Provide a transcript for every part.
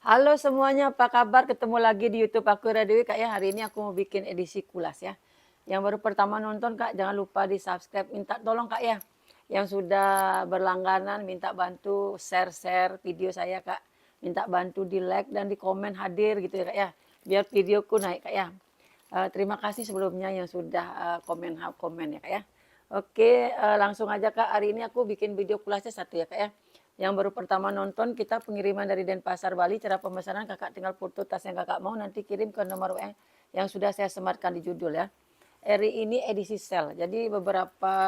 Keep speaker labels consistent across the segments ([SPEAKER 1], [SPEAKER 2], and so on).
[SPEAKER 1] Halo semuanya, apa kabar? Ketemu lagi di YouTube aku Radewi Kak ya. Hari ini aku mau bikin edisi kulas ya. Yang baru pertama nonton Kak, jangan lupa di-subscribe. Minta tolong Kak ya. Yang sudah berlangganan minta bantu share-share video saya Kak. Minta bantu di-like dan di komen hadir gitu ya Kak ya. Biar videoku naik Kak ya. Terima kasih sebelumnya yang sudah komen ya Kak ya. Oke, langsung aja Kak. Hari ini aku bikin video kulasnya satu ya Kak ya. Yang baru pertama nonton, kita pengiriman dari Denpasar, Bali. Cara pemesanan kakak tinggal foto tas yang kakak mau, nanti kirim ke nomor WA yang sudah saya sematkan di judul ya. Hari ini edisi sale, jadi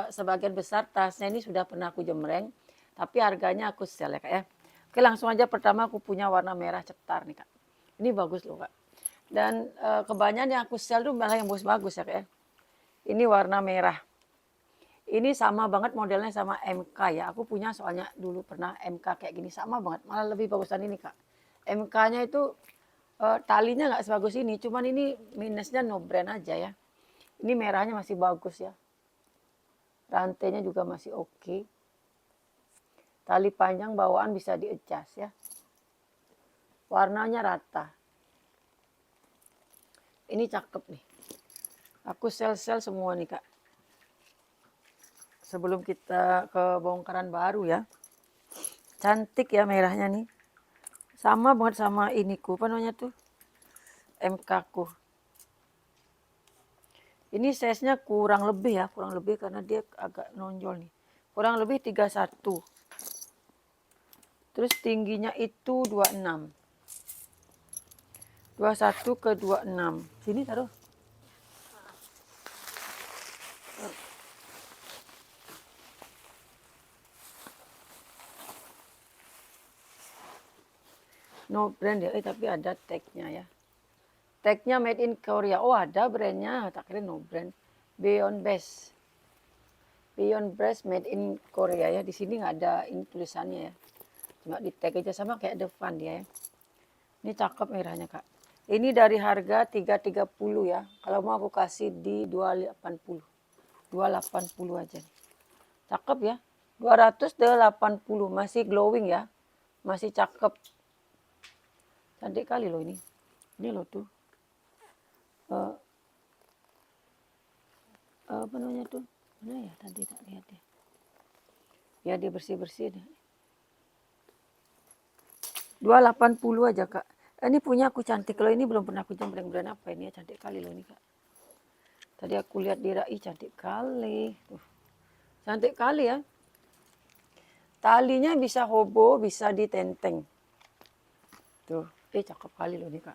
[SPEAKER 1] sebagian besar tasnya ini sudah pernah aku jemreng, tapi harganya aku sell ya kak ya. Oke langsung aja, pertama aku punya warna merah cetar nih kak. Ini bagus loh kak. Dan kebanyakan yang aku sell tuh malah yang bagus-bagus ya kak ya. Ini warna merah. Ini sama banget modelnya sama MK ya. Aku punya soalnya dulu pernah MK kayak gini, sama banget. Malah lebih bagusan ini kak. MK-nya itu talinya nggak sebagus ini, cuman ini minusnya no brand aja ya. Ini merahnya masih bagus ya. Rantainya juga masih oke. Tali panjang bawaan bisa di-adjust ya. Warnanya rata. Ini cakep nih. Aku sel-sel semua nih kak. Sebelum kita ke bongkaran baru ya. Cantik ya merahnya nih. Sama banget sama iniku, apa namanya tuh? MK ku. Ini size-nya kurang lebih ya, kurang lebih karena dia agak nonjol nih. Kurang lebih 31. Terus tingginya itu 26. 21 ke 26. Sini taruh. No brand ya, tapi ada tag-nya ya. Tag-nya made in Korea. Oh ada brandnya, tak kira no brand. Beyond Best. Beyond Best made in Korea ya. Di sini nggak ada ini tulisannya ya. Cuma di tag aja, sama kayak depan dia ya. Ini cakep merahnya kak. Ini dari harga 330 ya. Kalau mau aku kasih di 280. 280 aja nih. Cakep ya. 280 masih glowing ya. Masih cakep. Cantik kali loh ini. Ini loh tuh. Apa namanya tuh? Mana ya tadi tak lihat deh. Ya dia bersih-bersih deh. 280 aja kak. Ini punya aku cantik. Kalau ini belum pernah aku jembreng, brand apa ini ya, cantik kali loh ini kak. Tadi aku lihat di Rai, cantik kali. Tuh. Cantik kali ya. Talinya bisa hobo, bisa ditenteng. Tuh, cakep kali loh nih kak.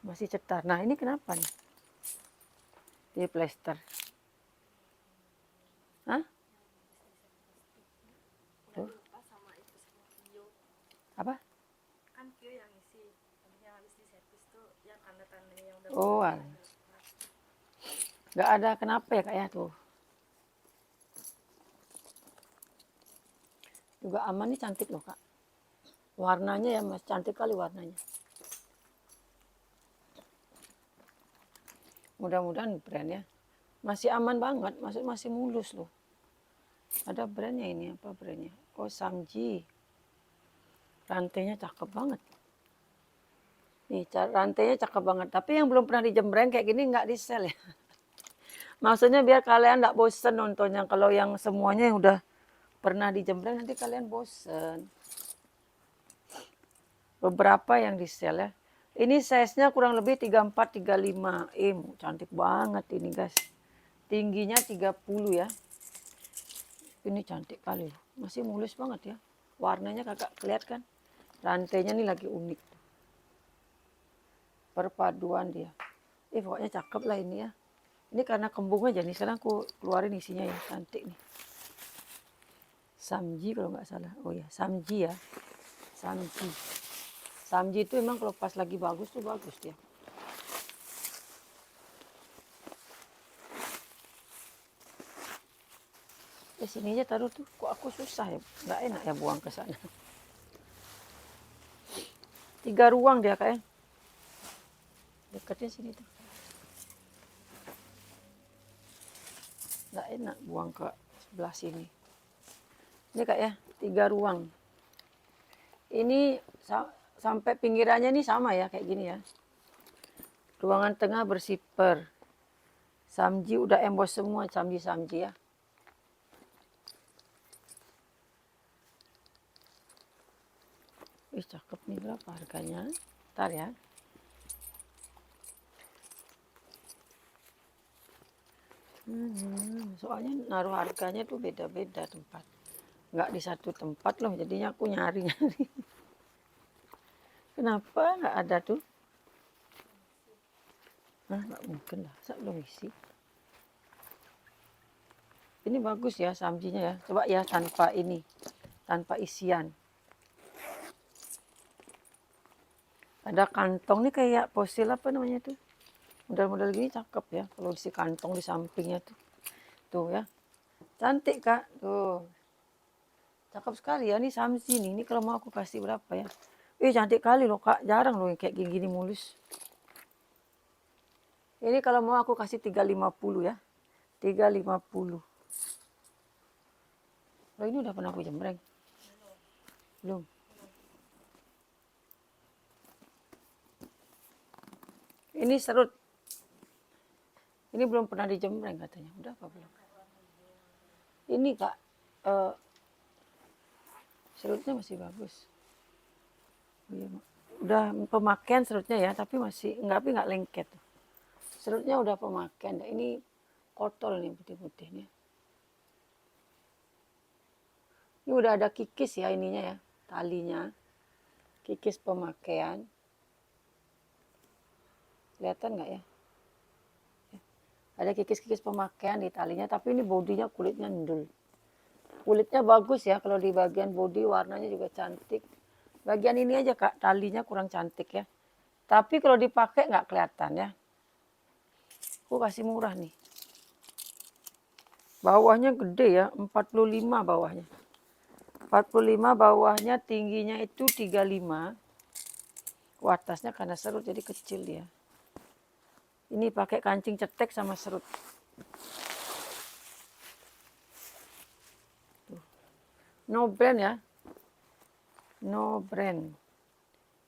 [SPEAKER 1] Masih cetar. Nah ini kenapa nih? Di plester. Hah? Tuh. Apa?
[SPEAKER 2] Kan Vio yang isi, yang habis di servis tuh yang tanda-tanda yang udah
[SPEAKER 1] Oh, nggak ada kenapa ya kak ya tuh. Juga aman nih, cantik loh kak. Warnanya ya mas, cantik kali warnanya. Mudah-mudahan brand ya. Masih aman banget, masih mulus loh. Ada brandnya ini, apa brandnya? Oh Samji. Rantainya cakep banget. Nih rantainya cakep banget. Tapi yang belum pernah dijembreng kayak gini nggak di sell ya. Maksudnya biar kalian nggak bosen nontonnya. Kalau yang semuanya yang udah pernah dijembreng nanti kalian bosen. Beberapa yang di sell ya. Ini size-nya kurang lebih 34 35. Cantik banget ini guys. Tingginya 30 ya. Ini cantik kali. Masih mulus banget ya. Warnanya kakak lihat kan. Rantainya nih lagi unik. Perpaduan dia. Pokoknya cakep lah ini ya. Ini karena kembung aja nih. Sekarang aku keluarin isinya ya. Cantik nih. Samji kalau nggak salah. Oh ya, Samji ya. Samji. Samji itu emang kalau pas lagi bagus tuh bagus dia. Sini aja taruh tuh. Kok aku susah ya. Nggak enak ya buang ke sana. 3 ruang dia kayak. Dekatnya sini tuh. Nggak enak buang ke sebelah sini. Ini kak ya, 3 ruang. Ini sampai pinggirannya ini sama ya, kayak gini ya. Ruangan tengah bersiper. Samji udah emboss semua, samji ya. Ih, cakep nih, berapa harganya? Ntar ya. Soalnya naruh harganya tuh beda-beda tempat. Nggak di satu tempat loh, jadinya aku nyari-nyari. Kenapa nggak ada tuh? Nah, nggak mungkin lah, belum isi. Ini bagus ya samjinya ya. Coba ya tanpa ini, tanpa isian. Ada kantong nih kayak fosil apa namanya tuh. Model-model gini cakep ya. Kalau isi kantong di sampingnya tuh. Tuh ya. Cantik Kak. Tuh. Cakep sekali ya. Ini samji nih. Ini kalau mau aku kasih berapa ya. Cantik kali loh Kak. Jarang loh yang kayak gini-gini mulus. Ini kalau mau aku kasih 350 ya. 350. Loh ini udah pernah aku jembreng. Belum. Ini serut. Ini belum pernah dijembreng katanya. Udah apa belum? Ini Kak. Serutnya masih bagus. Udah pemakaian serutnya ya, tapi masih nggak lengket. Serutnya udah pemakaian. Ini kotor nih putih-putih nih. Ini udah ada kikis ya ininya ya, talinya. Kikis pemakaian. Kelihatan nggak ya? Ada kikis-kikis pemakaian di talinya, tapi ini bodinya kulitnya endul. Kulitnya bagus ya, kalau di bagian body warnanya juga cantik. Bagian ini aja Kak, talinya kurang cantik ya. Tapi kalau dipakai nggak kelihatan ya. Aku kasih murah nih. Bawahnya gede ya, 45 bawahnya. 45 bawahnya, tingginya itu 35. Atasnya karena serut jadi kecil dia. Ini pakai kancing cetek sama serut. Tuh. No brand ya. No brand.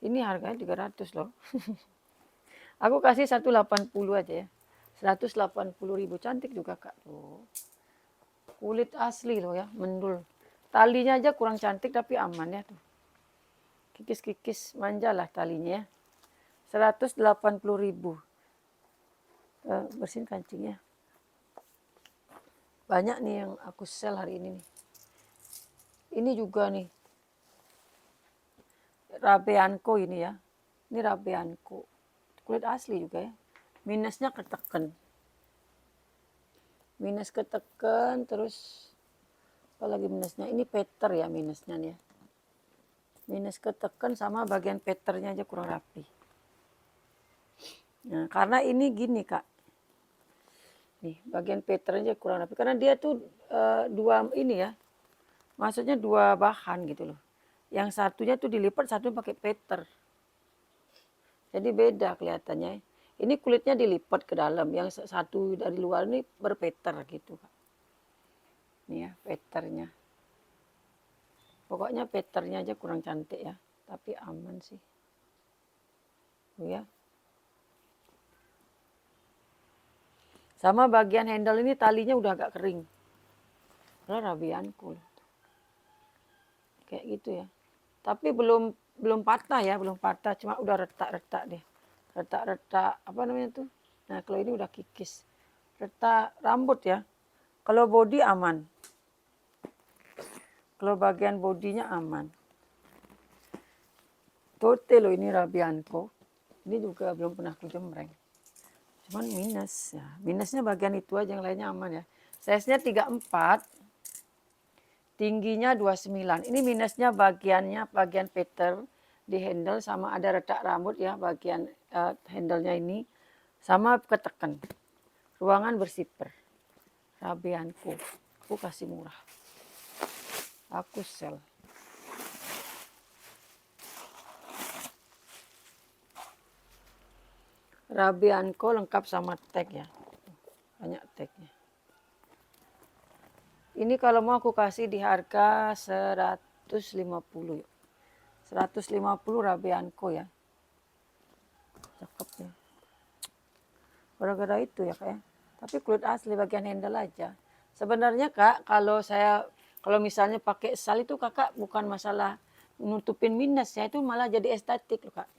[SPEAKER 1] Ini harganya 300 loh. Aku kasih 180 aja ya. 180.000. Cantik juga Kak. Tuh. Kulit asli loh ya, mendul. Talinya aja kurang cantik tapi aman ya tuh. Kikis-kikis manja lah talinya ya. 180.000. Bersihin kancingnya. Banyak nih yang aku sell hari ini nih. Ini juga nih. Rabeanko ini ya. Ini Rabeanko. Kulit asli juga ya. Minusnya keteken. Minus keteken terus apa lagi minusnya? Ini peter ya minusnya nih ya. Minus keteken sama bagian peternya aja kurang rapi. Nah, karena ini gini Kak. Nih, bagian patternnya kurang rapi. Karena dia tuh dua ini ya. Maksudnya dua bahan gitu loh. Yang satunya tuh dilipat, satunya pakai pattern. Jadi beda kelihatannya. Ini kulitnya dilipat ke dalam. Yang satu dari luar ini berpeter gitu. Nih ya, patternnya. Pokoknya patternnya aja kurang cantik ya. Tapi aman sih. Tuh ya. Sama bagian handle ini talinya udah agak kering. Rabianku. Kayak gitu ya. Tapi belum patah ya, belum patah. Cuma udah retak-retak deh. Retak-retak, apa namanya tuh? Nah kalau ini udah kikis. Retak rambut ya. Kalau body aman. Kalau bagian bodinya aman. Tote loh ini Rabianko. Ini juga belum pernah aku jembreng. Cuman minus ya. Minusnya bagian itu aja, yang lainnya aman ya. Size-nya 34. Tingginya 29. Ini minusnya bagiannya, bagian peter di handle sama ada retak rambut ya bagian handle-nya ini. Sama keteken. Ruangan bersiper. Rabianko. Aku kasih murah. Aku sell. Rabianko lengkap sama tag ya. Banyak tagnya. Ini kalau mau aku kasih di harga 150 yuk. 150 Rabianco ya. Cakep ya. Gara-gara itu ya kak ya. Tapi kulit asli bagian handle aja. Sebenarnya kak, kalau misalnya pakai sal itu kakak bukan masalah nutupin minus ya, itu malah jadi estetik loh kak.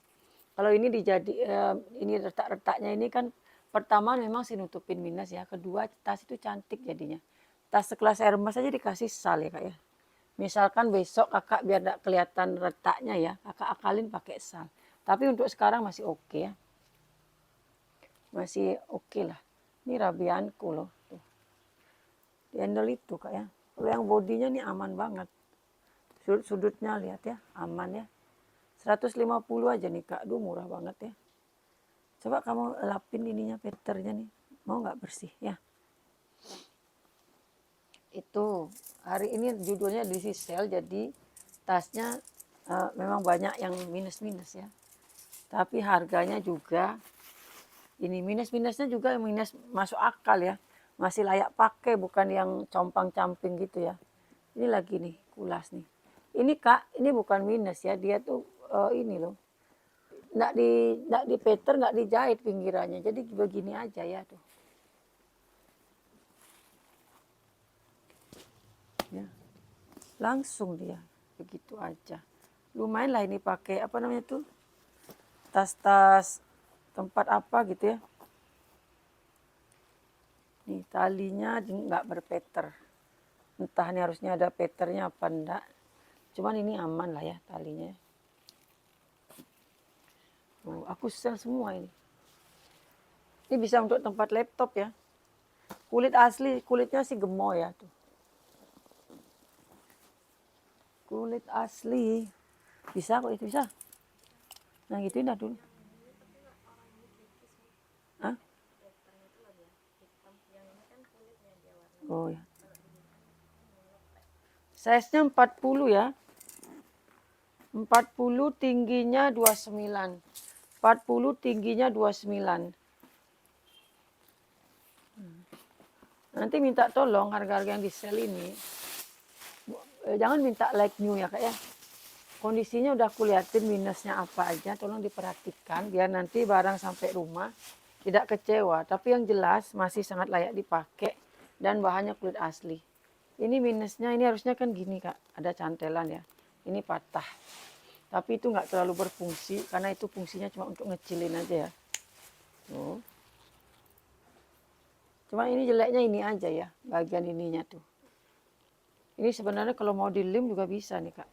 [SPEAKER 1] Kalau ini ini retak-retaknya ini kan pertama memang sih nutupin minus ya, kedua tas itu cantik jadinya. Tas sekelas Hermes aja dikasih sal ya kak ya. Misalkan besok kakak biar tidak kelihatan retaknya ya, kakak akalin pakai sal. Tapi untuk sekarang masih oke ya. Masih oke lah. Ini Rabianco loh. Tuh. Di handle itu kak ya. Kalau yang bodinya ini aman banget. Sudut-sudutnya lihat ya, aman ya. 150 aja nih kak, aduh murah banget ya. Coba kamu lapin ininya, peternya nih. Mau nggak bersih ya? Itu hari ini judulnya edisi sale, jadi tasnya memang banyak yang minus-minus ya. Tapi harganya juga ini minus-minusnya juga minus masuk akal ya. Masih layak pakai, bukan yang compang-camping gitu ya. Ini lagi nih kulas nih. Ini kak, ini bukan minus ya, dia tuh ini loh. Nggak di peter, nggak dijahit pinggirannya. Jadi begini aja ya tuh. Ya. Langsung dia begitu aja. Lumayan lah ini pakai apa namanya tuh? Tas-tas tempat apa gitu ya. Nih talinya nggak berpeter. Entah ini harusnya ada peternya apa enggak. Cuman ini aman lah ya talinya. Oh, aku sel semua ini. Ini bisa untuk tempat laptop ya. Kulit asli, kulitnya sih gemoy ya tuh. Kulit asli. Bisa kok itu bisa. Nah gituin dah dulu. Hah? Oh ya. Size-nya 40 ya. 40 tingginya 29. 40 tingginya 29. Nanti minta tolong harga-harga yang di sel ini. Jangan minta like new ya kak ya. Kondisinya udah aku liatin minusnya apa aja. Tolong diperhatikan biar nanti barang sampai rumah tidak kecewa. Tapi yang jelas masih sangat layak dipakai. Dan bahannya kulit asli. Ini minusnya, ini harusnya kan gini kak. Ada cantelan ya. Ini patah. Tapi itu nggak terlalu berfungsi. Karena itu fungsinya cuma untuk ngecilin aja ya. Tuh. Cuma ini jeleknya ini aja ya. Bagian ininya tuh. Ini sebenarnya kalau mau di lem juga bisa nih kak.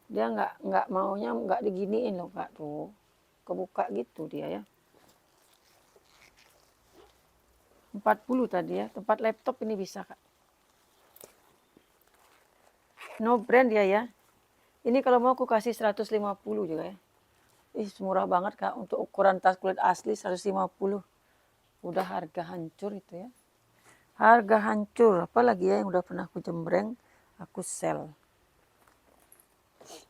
[SPEAKER 1] Dia nggak maunya nggak diginiin loh kak tuh. Kebuka gitu dia ya. 40 tadi ya. Tempat laptop ini bisa kak. No brand dia ya. Ini kalau mau aku kasih 150 juga ya. Ih murah banget kak. Untuk ukuran tas kulit asli 150. Udah harga hancur itu ya. Harga hancur. Apalagi ya yang udah pernah aku jembreng. Aku sell.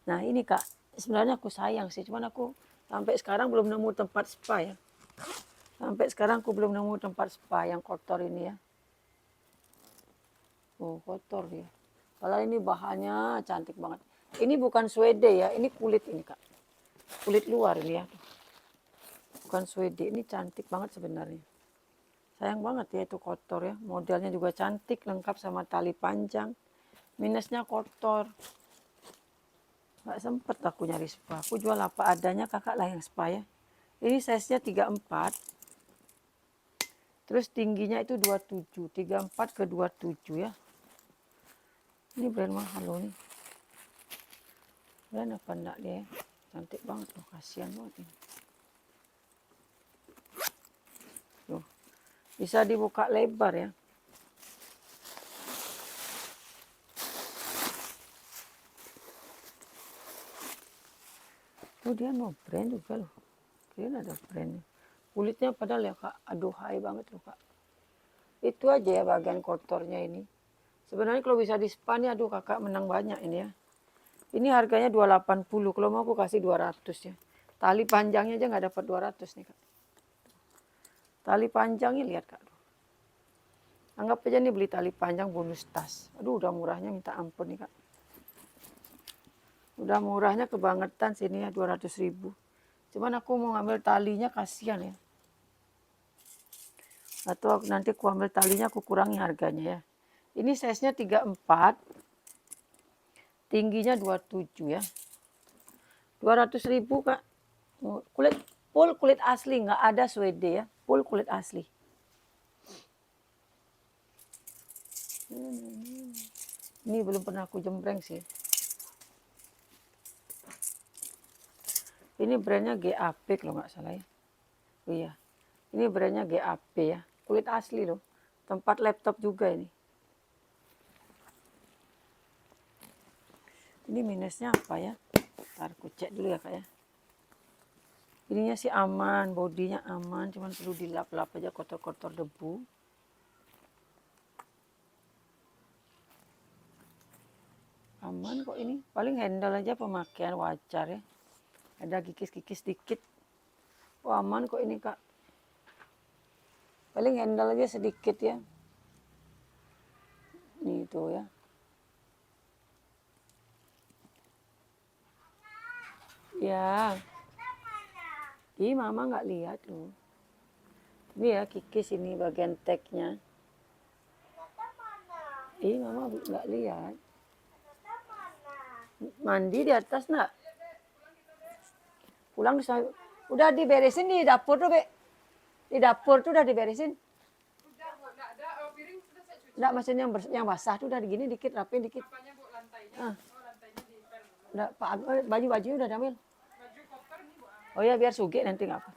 [SPEAKER 1] Nah ini kak. Sebenarnya aku sayang sih. Cuman aku sampai sekarang belum nemu tempat spa ya. Sampai sekarang aku belum nemu tempat spa yang kotor ini ya. Oh kotor dia. Kalau ini bahannya cantik banget. Ini bukan suede ya, ini kulit ini kak. Kulit luar ini ya. Bukan suede, ini cantik banget sebenarnya. Sayang banget ya itu kotor ya. Modelnya juga cantik, lengkap sama tali panjang. Minusnya kotor. Gak sempet aku nyari spa. Aku jual apa adanya, kakak lah yang spa ya. Ini size-nya 34. Terus tingginya itu 27. 34 ke 27 ya. Ini brand mahal loh nih. Brand apa enggak dia? Cantik banget loh, kasihan banget ini. Loh, bisa dibuka lebar ya. Tuh dia no brand juga loh. Kira ada brandnya. Kulitnya padahal ya kak, aduhai banget loh kak. Itu aja ya bagian kotornya ini. Sebenarnya kalau bisa di spa nih, aduh kakak menang banyak ini ya. Ini harganya 280, kalau mau aku kasih 200 ya. Tali panjangnya aja nggak dapat 200 nih kak. Tali panjangnya lihat kak. Anggap aja nih beli tali panjang bonus tas. Aduh udah murahnya minta ampun nih kak. Udah murahnya kebangetan sini ya 200.000. Cuman aku mau ngambil talinya kasihan ya. Atau nanti aku ambil talinya aku kurangi harganya ya. Ini size-nya 34. Tingginya 27 ya. 200.000 Kak. Kulit full kulit asli, nggak ada suede ya. Full kulit asli. Ini belum pernah aku jembreng sih. Ini brandnya GAP kalau nggak salah ya. Oh iya. Ini brandnya GAP ya. Kulit asli loh. Tempat laptop juga ini. Ini minusnya apa ya? Ntar aku cek dulu ya Kak ya. Ininya sih aman, bodinya aman. Cuman perlu dilap-lap aja kotor-kotor debu. Aman kok ini. Paling handle aja pemakaian wajar ya. Ada kikis-kikis dikit. Oh aman kok ini Kak. Paling handle aja sedikit ya. Nih itu ya. Ya. Ih mama nggak lihat loh. Ini ya kikis ini bagian tagnya. Ih mama nggak lihat. Mandi di atas nak. Pulang bisa. Udah diberesin di dapur tuh, Be. Di dapur tuh udah diberesin. Enggak, maksudnya yang basah tuh udah gini dikit, rapiin dikit.
[SPEAKER 2] Apanya Bu, lantainya?
[SPEAKER 1] Ah.
[SPEAKER 2] Oh, lantainya di pel.
[SPEAKER 1] Udah, baju-bajunya udah diambil.
[SPEAKER 2] Baju koper nih Bu.
[SPEAKER 1] Oh ya, biar suge nanti nggak apa.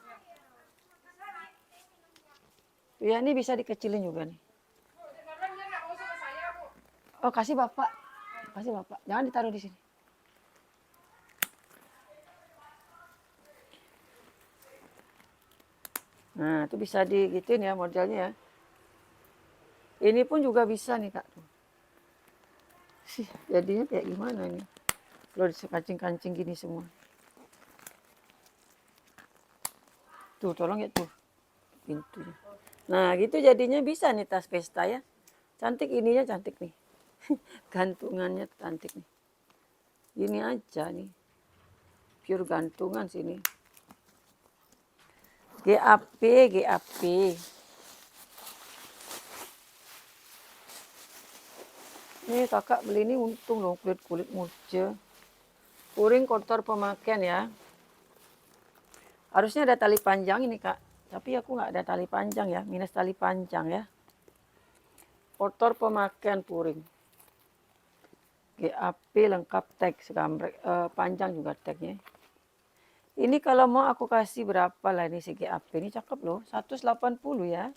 [SPEAKER 1] Ya, ini bisa dikecilin juga nih.
[SPEAKER 2] Bu, Marwannya nggak mau sama saya Bu.
[SPEAKER 1] Oh, kasih Bapak. Kasih Bapak. Jangan ditaruh di sini. Nah, itu bisa digituin ya modelnya ya. Ini pun juga bisa nih Kak. Sih, jadinya kayak gimana nih? Kalau dikancing-kancing gini semua. Tuh, tolong ya tuh pintunya. Nah, gitu jadinya bisa nih tas pesta ya. Cantik ininya cantik nih. Gantungannya cantik nih. Gini aja nih. Pure gantungan sini. GAP, GAP. Nih kakak beli ini untung loh kulit murce. Puring kotor pemakaian ya. Harusnya ada tali panjang ini kak. Tapi aku nggak ada tali panjang ya. Minus tali panjang ya. Kotor pemakaian puring. GAP lengkap tag segambrek. Panjang juga tagnya. Ini kalau mau aku kasih berapa lah ini si GAP. Ini cakep loh. 180 ya.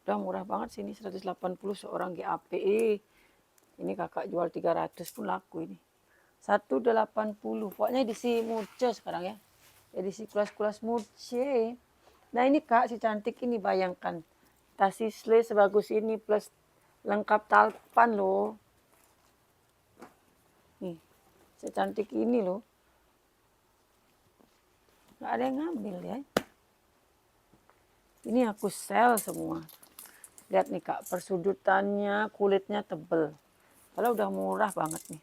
[SPEAKER 1] Udah murah banget sini 180 seorang GAP. Ini kakak jual 300 pun laku ini. 180. Pokoknya edisi murce sekarang ya. Edisi kelas-kelas murce. Nah ini kak si cantik ini bayangkan. Tas sisle sebagus ini plus lengkap talpan loh. Nih secantik ini loh. Gak ada yang ngambil ya. Ini aku sell semua. Lihat nih kak persudutannya kulitnya tebel. Kalau udah murah banget nih.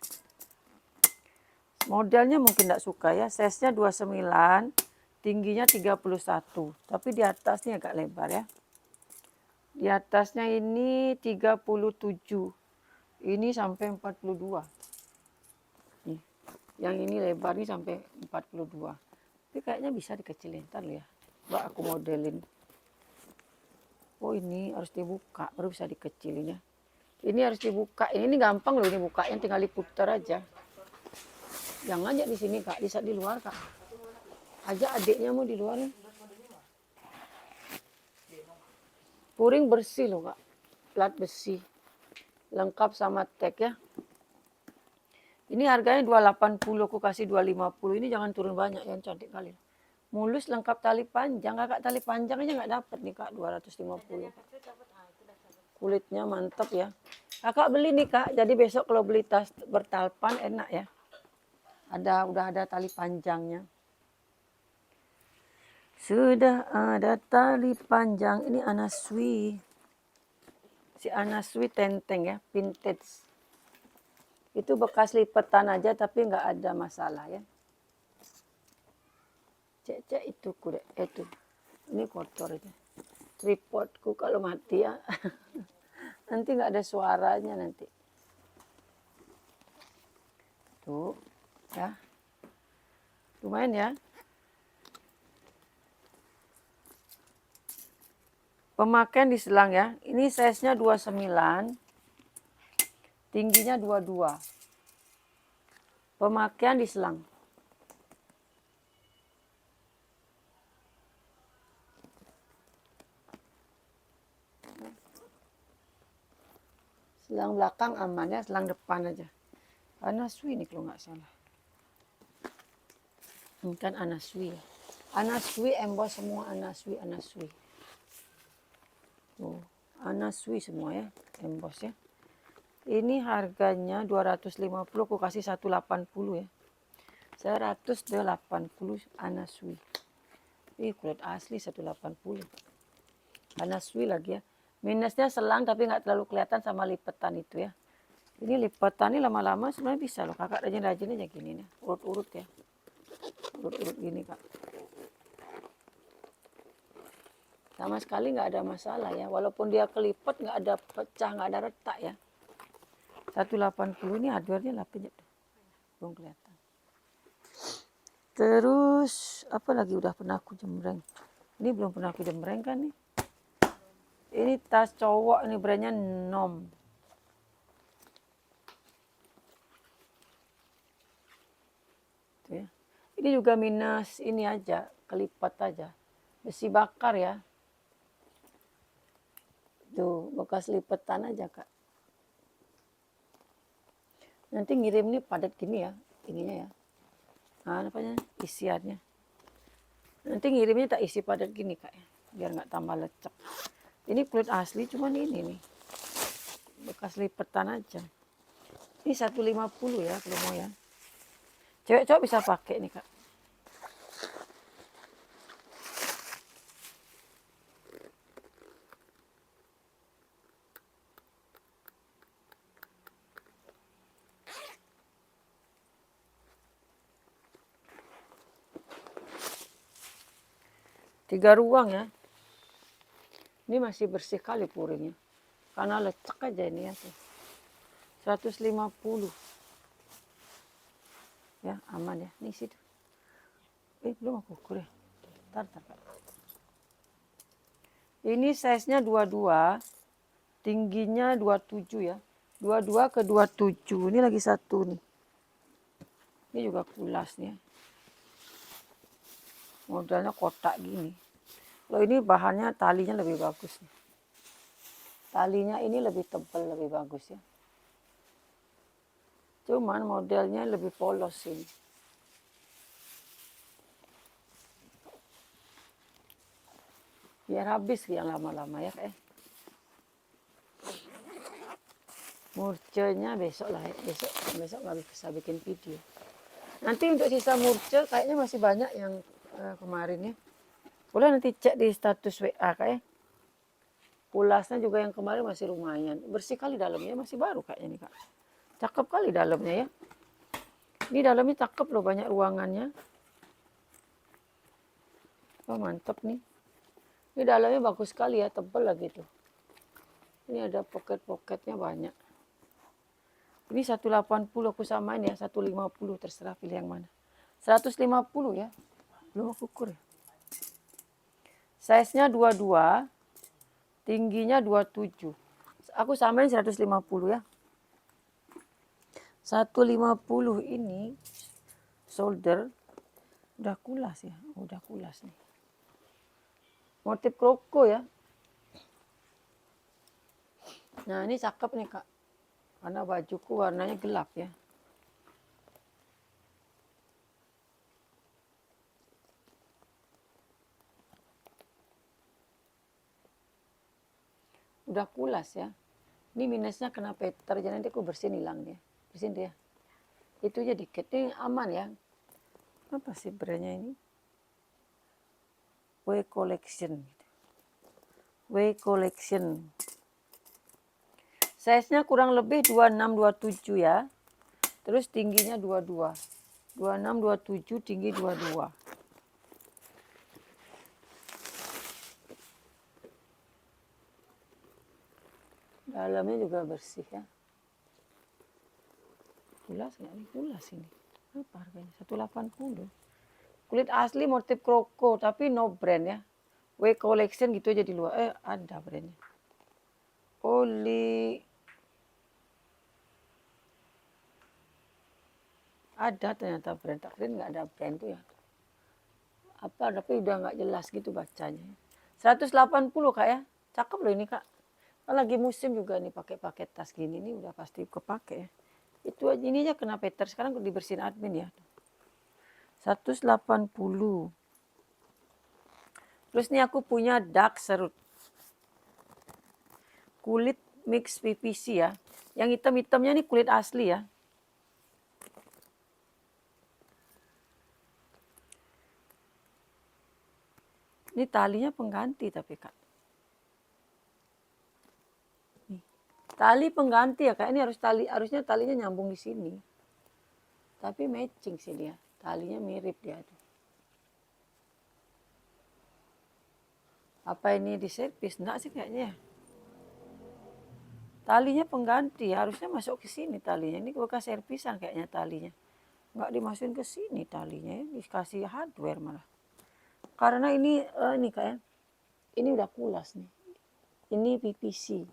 [SPEAKER 1] Modelnya mungkin tidak suka ya. Size-nya 29, tingginya 31. Tapi di atasnya agak lebar ya. Di atasnya ini 37. Ini sampai 42. Nih. Yang ini lebar nih sampai 42. Tapi kayaknya bisa dikecilin. Ntar ya. Mbak aku modelin. Oh ini harus dibuka. Baru bisa dikecilin ya. Ini harus dibuka. Ini gampang loh ini bukanya. Tinggal diputar aja. Jangan aja di sini kak, di luar kak. Ajak adiknya mau di luar nih. Puring bersih loh kak, plat besi, lengkap sama tag ya. Ini harganya 280, aku kasih 250. Ini jangan turun banyak ya, cantik kali. Mulus lengkap tali panjang, kakak tali panjang aja nggak dapat nih kak 250. Kulitnya mantap ya. Kakak beli nih kak, jadi besok kalau beli tas bertalpan enak ya. Udah ada tali panjangnya. Sudah ada tali panjang. Ini Anasui. Si Anasui tenteng ya, vintage. Itu bekas lipetan aja tapi nggak ada masalah ya. Cek itu kuda itu. Ini kotor itu. Tripodku kalau mati ya. Nanti nggak ada suaranya nanti. Tuh ya. Lumayan ya. Pemakaian di selang ya. Ini size-nya 29. Tingginya 22. Pemakaian di selang. Selang belakang aman ya, selang depan aja. Anasui ini kalau nggak salah. Ini kan Anasui ya. Anasui emboss semua Anasui. Tuh, Anasui semua ya, emboss ya. Ini harganya 250, aku kasih 180 ya. 180 Anasui. Ih, kulit asli 180. Anasui lagi ya. Minusnya selang tapi nggak terlalu kelihatan sama lipetan itu ya. Ini lipetan ini lama-lama sebenarnya bisa loh. Kakak rajin-rajin aja gini nih. Urut-urut ya. Urut-urut gini kak. Sama sekali nggak ada masalah ya. Walaupun dia kelipet nggak ada pecah, nggak ada retak ya. 180 ini hardware-nya lapis tuh. Belum kelihatan. Terus apa lagi udah pernah aku jembreng. Ini belum pernah aku jembreng kan nih. Ini tas cowok, ini brandnya Nom. Tuh ya. Ini juga minus ini aja, kelipat aja. Besi bakar ya. Tuh, bekas lipetan aja kak. Nanti ngirim nih padat gini ya, ininya ya. Nah, apanya? Isiannya. Nanti ngirimnya tak isi padat gini kak ya, biar nggak tambah lecek. Ini kulit asli, cuman ini nih. Bekas lipetan aja. Ini 150 ya kalau mau ya. Cewek cowok bisa pakai nih kak. Tiga ruang ya. Ini masih bersih kali puringnya. Karena lecek aja ini ya. 150. Ya aman ya. Nih situ. Belum aku ukur ya. Tar. Ini size-nya 22. Tingginya 27 ya. 22 ke 27. Ini lagi satu nih. Ini juga kulas nih ya. Modelnya kotak gini. Kalau ini bahannya talinya lebih bagus nih. Talinya ini lebih tebal, lebih bagus ya. Cuman modelnya lebih polos ini. Biar habis yang lama-lama ya kayak. Murcenya besok lah ya. Besok nggak bisa bikin video. Nanti untuk sisa murce kayaknya masih banyak yang kemarin ya. Boleh nanti cek di status WA kak ya. Pulasnya juga yang kemarin masih lumayan. Bersih kali dalamnya, masih baru kayaknya nih kak. Cakep kali dalamnya ya. Ini dalamnya cakep loh, banyak ruangannya. Oh mantep nih. Ini dalamnya bagus sekali ya, tebal lagi tuh. Ini ada pocket-pocketnya banyak. Ini 180 aku samain ya, 150 terserah pilih yang mana. 150 ya, belum aku ukur ya. Size-nya 22, tingginya 27. Aku samain 150 ya. 150 ini shoulder udah kulas ya, udah kulas nih. Motif kroko ya. Nah ini cakep nih kak, karena bajuku warnanya gelap ya. Udah kulas ya. Ini minusnya kena peter, jadi nanti aku bersihin hilang dia. Bersihin dia. Itu aja dikit, ini aman ya. Apa sih brandnya ini? W Collection. W Collection. Size-nya kurang lebih 26-27 ya. Terus tingginya 22. 26, 27, tinggi 22. Dalamnya juga bersih ya. Kulas nggak nih? Kulas ini. Apa harganya? 180. Kulit asli motif kroko, tapi no brand ya. W Collection gitu aja di luar. Ada brandnya. Oli. Ada ternyata brand. Tak kira nggak ada brand tuh ya. Apa, tapi udah nggak jelas gitu bacanya. 180 kak ya. Cakep loh ini kak. Kan lagi musim juga nih pakai tas gini nih udah pasti kepake ya. Itu aja ini aja kena Peter, sekarang dibersihin admin ya. 180. Terus nih aku punya dark serut. Kulit mix PVC ya. Yang hitam-hitamnya nih kulit asli ya. Ini talinya pengganti tapi kak. Nih. Tali pengganti ya kak. Ini harusnya talinya nyambung di sini. Tapi matching sih dia. Talinya mirip dia tuh. Apa ini di servis? Enggak sih kayaknya ya. Talinya pengganti, harusnya masuk ke sini talinya. Ini bekas servisan kayaknya talinya. Enggak dimasukin ke sini talinya ya. Dikasih hardware malah. Karena ini kayak ini udah kulas nih. Ini PVC.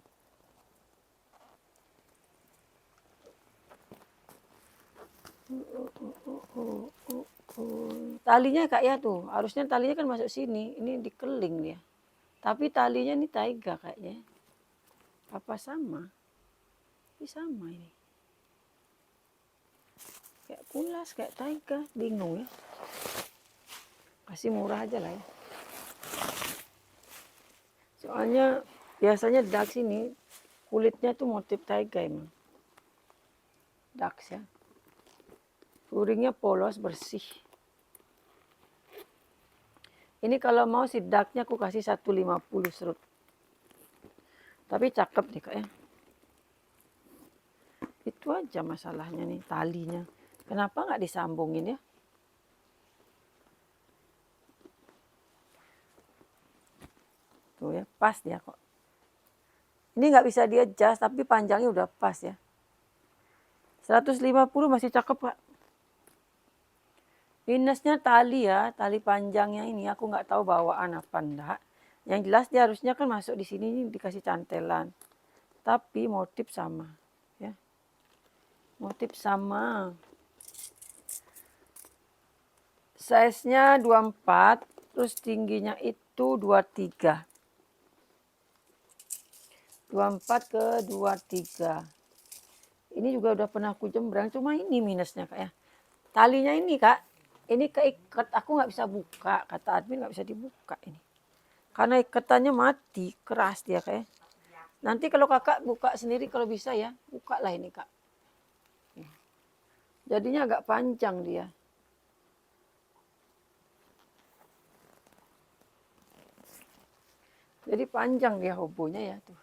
[SPEAKER 1] Talinya kak ya tuh, harusnya talinya kan masuk sini. Ini dikeling dia. Tapi talinya ini taiga kayaknya. Apa sama? Ini sama ini. Kayak kulas, kayak taiga. Bingung ya. Kasih murah aja lah ya. Soalnya biasanya Dax ini kulitnya tuh motif taiga emang. Dax ya. Luringnya polos, bersih. Ini kalau mau si Daxnya aku kasih 150 serut. Tapi cakep nih kak ya. Itu aja masalahnya nih talinya. Kenapa nggak disambungin ya? Tuh ya, pas dia kok. Ini nggak bisa dia adjust, tapi panjangnya udah pas ya. 150 masih cakep kak. Minusnya tali ya, tali panjangnya ini aku nggak tahu bawaan apa enggak. Yang jelas dia harusnya kan masuk di sini dikasih cantelan. Tapi motif sama ya. Motif sama. Size-nya 24, terus tingginya itu 23. 24 ke 23. Ini juga udah pernah aku jembrang, cuma ini minusnya kak ya. Talinya ini kak, ini keikat, aku nggak bisa buka, kata admin nggak bisa dibuka ini. Karena ikatannya mati, keras dia kayak. Nanti kalau kakak buka sendiri kalau bisa ya, buka lah ini kak. Jadinya agak panjang dia. Jadi panjang dia hobonya ya tuh.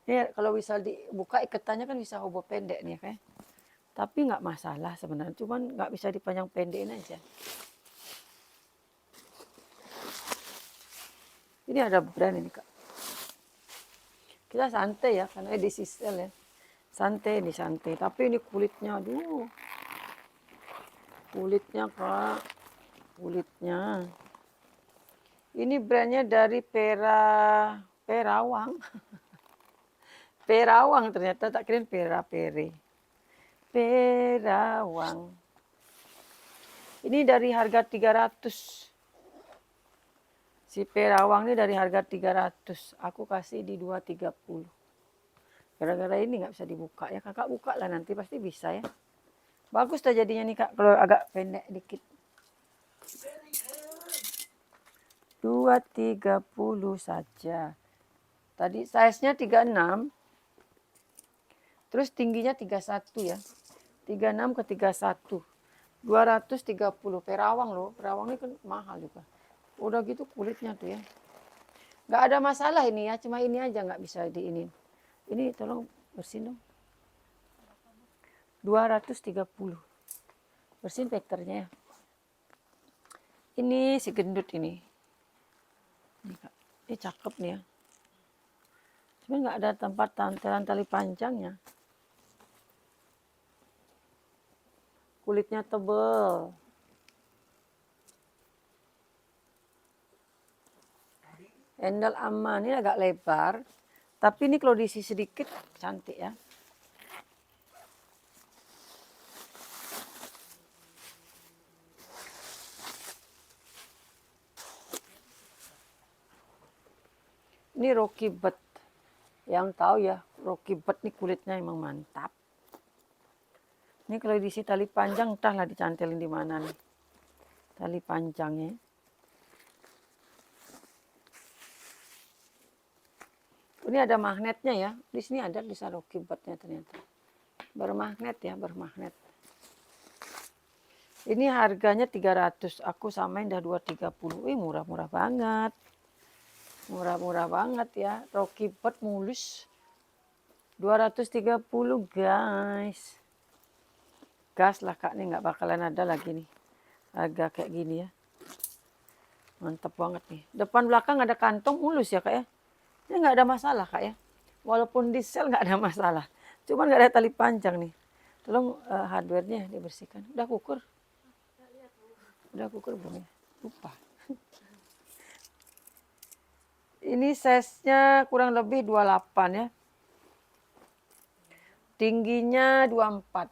[SPEAKER 1] Ini kalau bisa dibuka ikatannya kan bisa hobo pendek nih kayak. Tapi nggak masalah sebenarnya, cuman nggak bisa dipanjang pendekin aja. Ini ada brand ini kak. Kita santai ya, karena di sisel ya. Santai nih santai, tapi ini kulitnya, aduh. Kulitnya kak, kulitnya. Ini brandnya dari Perawang. Perawang ternyata, tak kirain Pere. Perawang. Ini dari harga 300. Si Perawang ini dari harga 300. Aku kasih di 230. Gara-gara ini nggak bisa dibuka ya. Kakak buka lah nanti pasti bisa ya. Bagus tuh jadinya nih kak. Kalau agak pendek dikit. 230 saja. Tadi size-nya 36. Terus tingginya 31 ya. 36 ke 31. 230. Perawang loh. Perawang ini kan mahal juga. Udah gitu kulitnya tuh ya. Nggak ada masalah ini ya. Cuma ini aja nggak bisa diinin. Ini tolong bersihin dong. 230. Bersihin pekternya ya. Ini si gendut ini. Ini Kak. Ini cakep nih ya. Cuma nggak ada tempat tantelan tali panjangnya. Kulitnya tebel. Handle aman, ini agak lebar. Tapi ini kalau diisi sedikit cantik ya. Ini Rocky Bird. Yang tahu ya, Rocky Bird nih kulitnya emang mantap. Ini kalau diisi tali panjang, entahlah dicantelin di mana nih. Tali panjangnya. Ini ada magnetnya ya. Di sini ada di Rocky Bird-nya ternyata. Bermagnet ya, bermagnet. Ini harganya 300. Aku samain dah 230. Wih, murah-murah banget. Murah-murah banget ya. Rocky Bird mulus. 230 guys. Gas lah Kak, nih nggak bakalan ada lagi nih. Harga kayak gini ya. Mantap banget nih. Depan belakang ada kantong mulus ya Kak ya. Ini nggak ada masalah Kak ya. Walaupun diesel nggak ada masalah. Cuman nggak ada tali panjang nih. Tolong hardware-nya dibersihkan. Udah kukur? Udah kukur belum ya? Lupa. Ini size-nya kurang lebih 28 ya. Tingginya 24.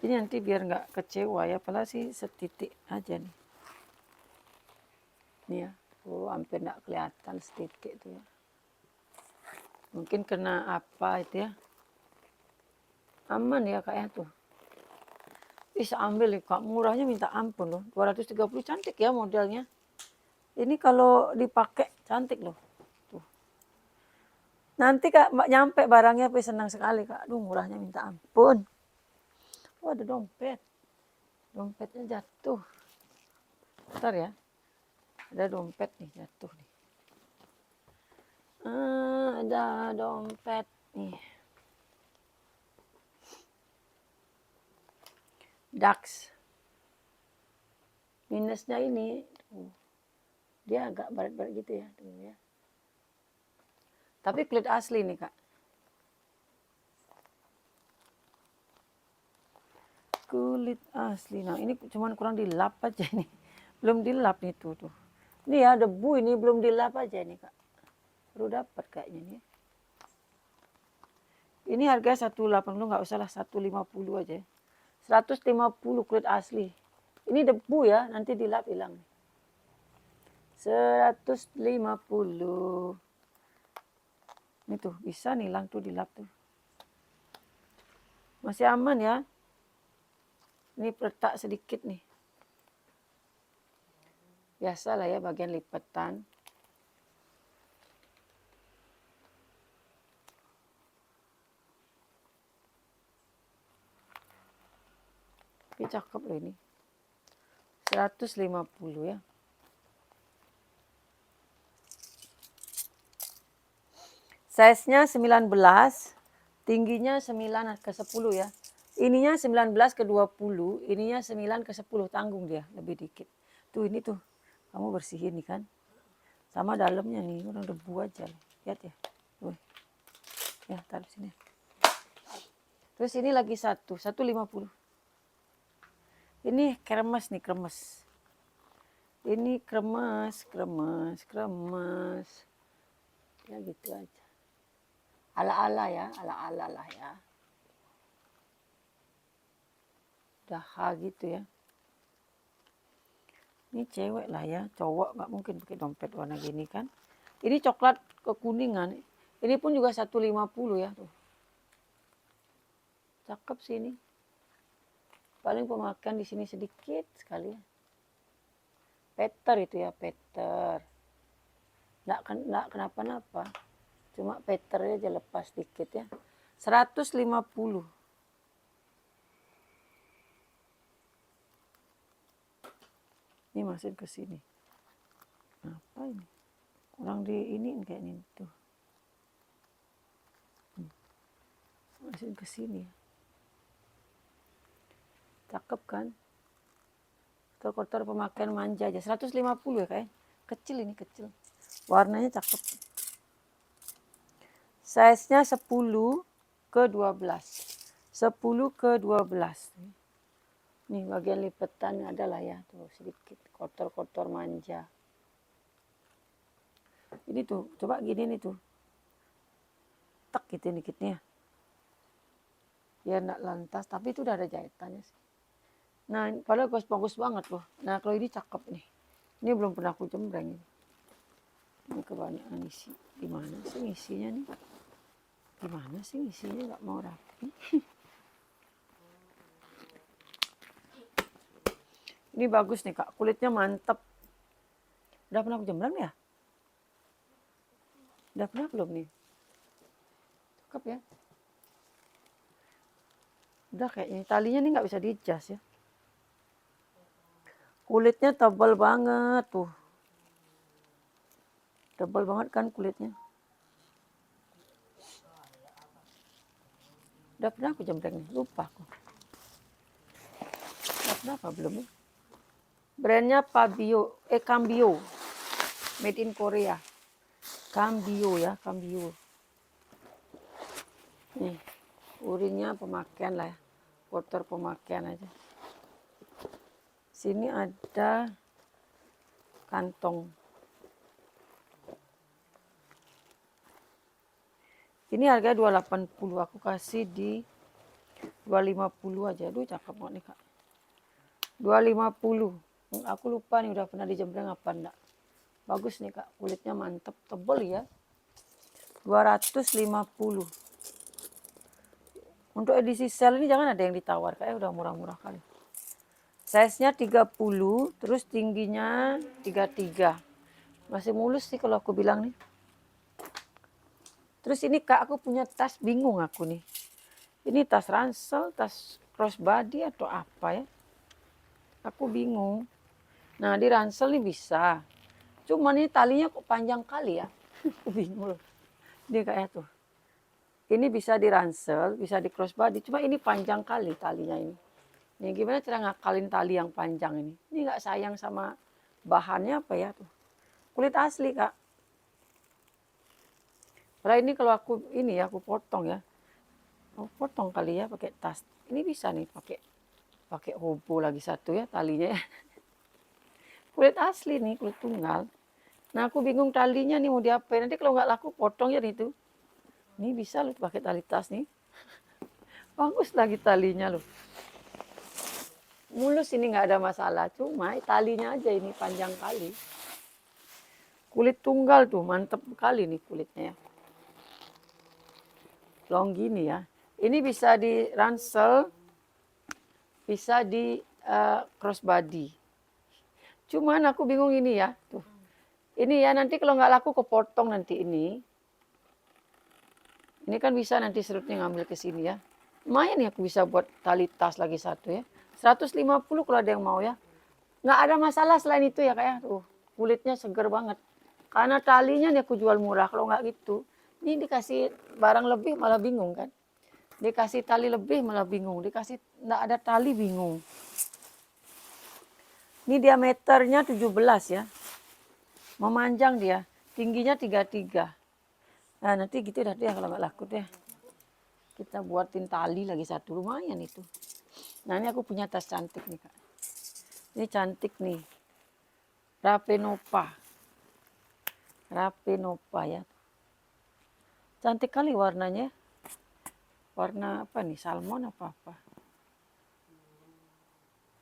[SPEAKER 1] Ini nanti biar nggak kecewa ya. Padahal sih setitik aja nih. Nih ya. Oh, hampir nggak kelihatan setitik tuh ya. Mungkin kena apa itu ya. Aman ya Kak ya tuh. Bisa ambil nih Kak. Murahnya minta ampun loh. 230 cantik ya modelnya. Ini kalau dipakai cantik loh. Tuh. Nanti Kak nyampe barangnya tapi senang sekali Kak. Aduh murahnya minta ampun. Oh ada dompet. Dompetnya jatuh. Bentar ya. Ada dompet nih jatuh nih. Ada dompet nih. Dax. Minusnya ini. Dia agak baret-baret gitu ya. Tuh ya. Tapi kulit asli nih Kak. Kulit asli. Nah ini cuman kurang dilap aja nih. Belum dilap nih tuh. Ini ya debu ini belum dilap aja nih Kak. Baru dapat kayaknya nih. Ini harga 180 nggak usah lah 150 aja. 150 kulit asli. Ini debu ya nanti dilap hilang. 150. Ini tuh bisa nih hilang tuh dilap tuh. Masih aman ya. Ini retak sedikit nih. Biasa lah ya bagian lipatan. Tapi cakep loh ini. 150 ya. Size-nya 19, tingginya 9 ke 10 ya. Ininya 19 ke 20, ininya 9 ke 10, tanggung dia lebih dikit. Tuh ini tuh, kamu bersihin nih kan. Sama dalamnya nih, udah debu aja. Lihat ya. Tuh. Ya, taruh sini. Terus ini lagi 150. Ini kremes nih, kremes. Ini kremes. Ya gitu aja. Ala-ala ya, ala-ala lah ya. Daha gitu ya. Ini cewek lah ya, cowok nggak mungkin pakai dompet warna gini kan. Ini coklat kekuningan. Ini pun juga 150 ya tuh. Cakep sih ini. Paling pemakaian di sini sedikit sekali ya. Peter itu ya, Peter. Nggak kenapa-napa. Cuma Peternya aja lepas dikit ya. 150. Ini masukin ke sini. Apa ini? Kurang di ini kayak ini tuh. masukin ke sini. Cakep kan? Kotor pemakaian manja aja. 150 ya kayak. Kecil ini, kecil. Warnanya cakep. Size-nya 10 ke 12. 10 ke 12. Nih bagian lipetan ada lah ya. Tuh sedikit kotor-kotor manja. Ini tuh, coba gini nih tuh. Tek gitu dikitnya. Biar enggak lantas, tapi itu udah ada jahitannya sih. Nah, padahal bagus banget loh. Nah, kalau ini cakep nih. Ini belum pernah aku jembreng ini. Ini kebanyakan isi. Gimana sih isinya nih? Gimana sih isinya nggak mau rapi? Ini bagus nih Kak, kulitnya mantep. Udah pernah aku jembreng ya? Udah pernah belum nih? Cakep ya? Udah kayaknya talinya nih nggak bisa dijas ya. Kulitnya tebal banget tuh. Tebal banget kan kulitnya. Udah pernah aku jembreng nih, lupa aku. Udah pernah apa belum ya? Brandnya Cambio. Made in Korea. Cambio ya, Cambio. Nih, urinnya pemakaian lah ya. Kotor pemakaian aja. Sini ada kantong. Ini harga 280, aku kasih di 250 aja. Aduh cakep banget nih Kak. 250. Aku lupa nih udah pernah dijembreng apa enggak. Bagus nih Kak, kulitnya mantep, tebel ya. 250. Untuk edisi sale ini jangan ada yang ditawar, kayak udah murah-murah kali. Size-nya 30, terus tingginya 33. Masih mulus sih kalau aku bilang nih. Terus ini Kak, aku punya tas, bingung aku nih. Ini tas ransel, tas crossbody atau apa ya? Aku bingung. Nah di ransel nih bisa. Cuma ini talinya kok panjang kali ya. Aku bingung loh. Dia kayak tuh. Ini bisa di ransel, bisa di crossbody. Cuma ini panjang kali talinya ini. Nih gimana cara ngakalin tali yang panjang ini? Ini nggak sayang sama bahannya apa ya tuh? Kulit asli Kak. Padahal ini kalau aku ini ya aku potong ya. Aku potong kali ya pakai tas. Ini bisa nih pakai hobo lagi satu ya talinya ya. Kulit asli nih, kulit tunggal. Nah aku bingung talinya nih mau diapain. Nanti kalau nggak laku potong ya itu. Ini bisa loh pakai tali tas nih. Bagus lagi talinya loh. Mulus ini nggak ada masalah. Cuma talinya aja ini panjang kali. Kulit tunggal tuh mantep kali nih kulitnya ya. Long gini ya. Ini bisa di ransel, bisa di crossbody. Cuman aku bingung ini ya. Tuh. Ini ya nanti kalau nggak laku kepotong nanti ini. Ini kan bisa nanti serutnya ngambil ke sini ya. Lumayan ya aku bisa buat tali tas lagi satu ya. 150 kalau ada yang mau ya. Nggak ada masalah selain itu ya kayak tuh kulitnya seger banget. Karena talinya nih aku jual murah. Kalau nggak gitu, ini dikasih barang lebih malah bingung kan. Dikasih tali lebih malah bingung. Dikasih nggak ada tali bingung. Ini diameternya 17 ya. Memanjang dia. Tingginya 33. Nah nanti gitu dah deh kalau nggak laku deh. Kita buatin tali lagi satu. Lumayan itu. Nah ini aku punya tas cantik nih Kak. Ini cantik nih. Rapenova. Rapenova ya. Cantik kali warnanya. Warna apa nih? Salmon apa-apa.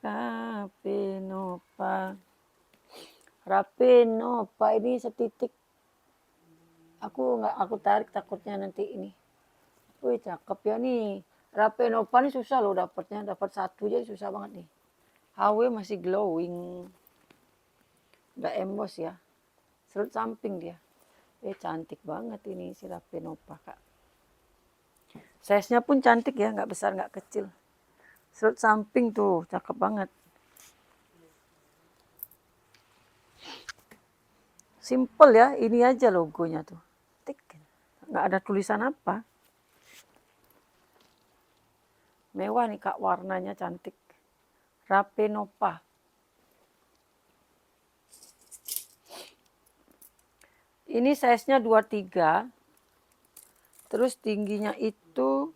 [SPEAKER 1] Rapenova. Rapenova ini setitik. Aku tarik takutnya nanti ini. Wih cakep ya nih. Rapenova ini susah loh dapatnya. Dapat satu jadi susah banget nih. HW masih glowing. Udah emboss ya. Serut samping dia. Cantik banget ini si Rapenova Kak. Size-nya pun cantik ya. Nggak besar nggak kecil. Serut samping tuh. Cakep banget. Simple ya. Ini aja logonya tuh. Nggak ada tulisan apa. Mewah nih Kak, warnanya cantik. Rape Nova. Ini size-nya 23. Terus tingginya itu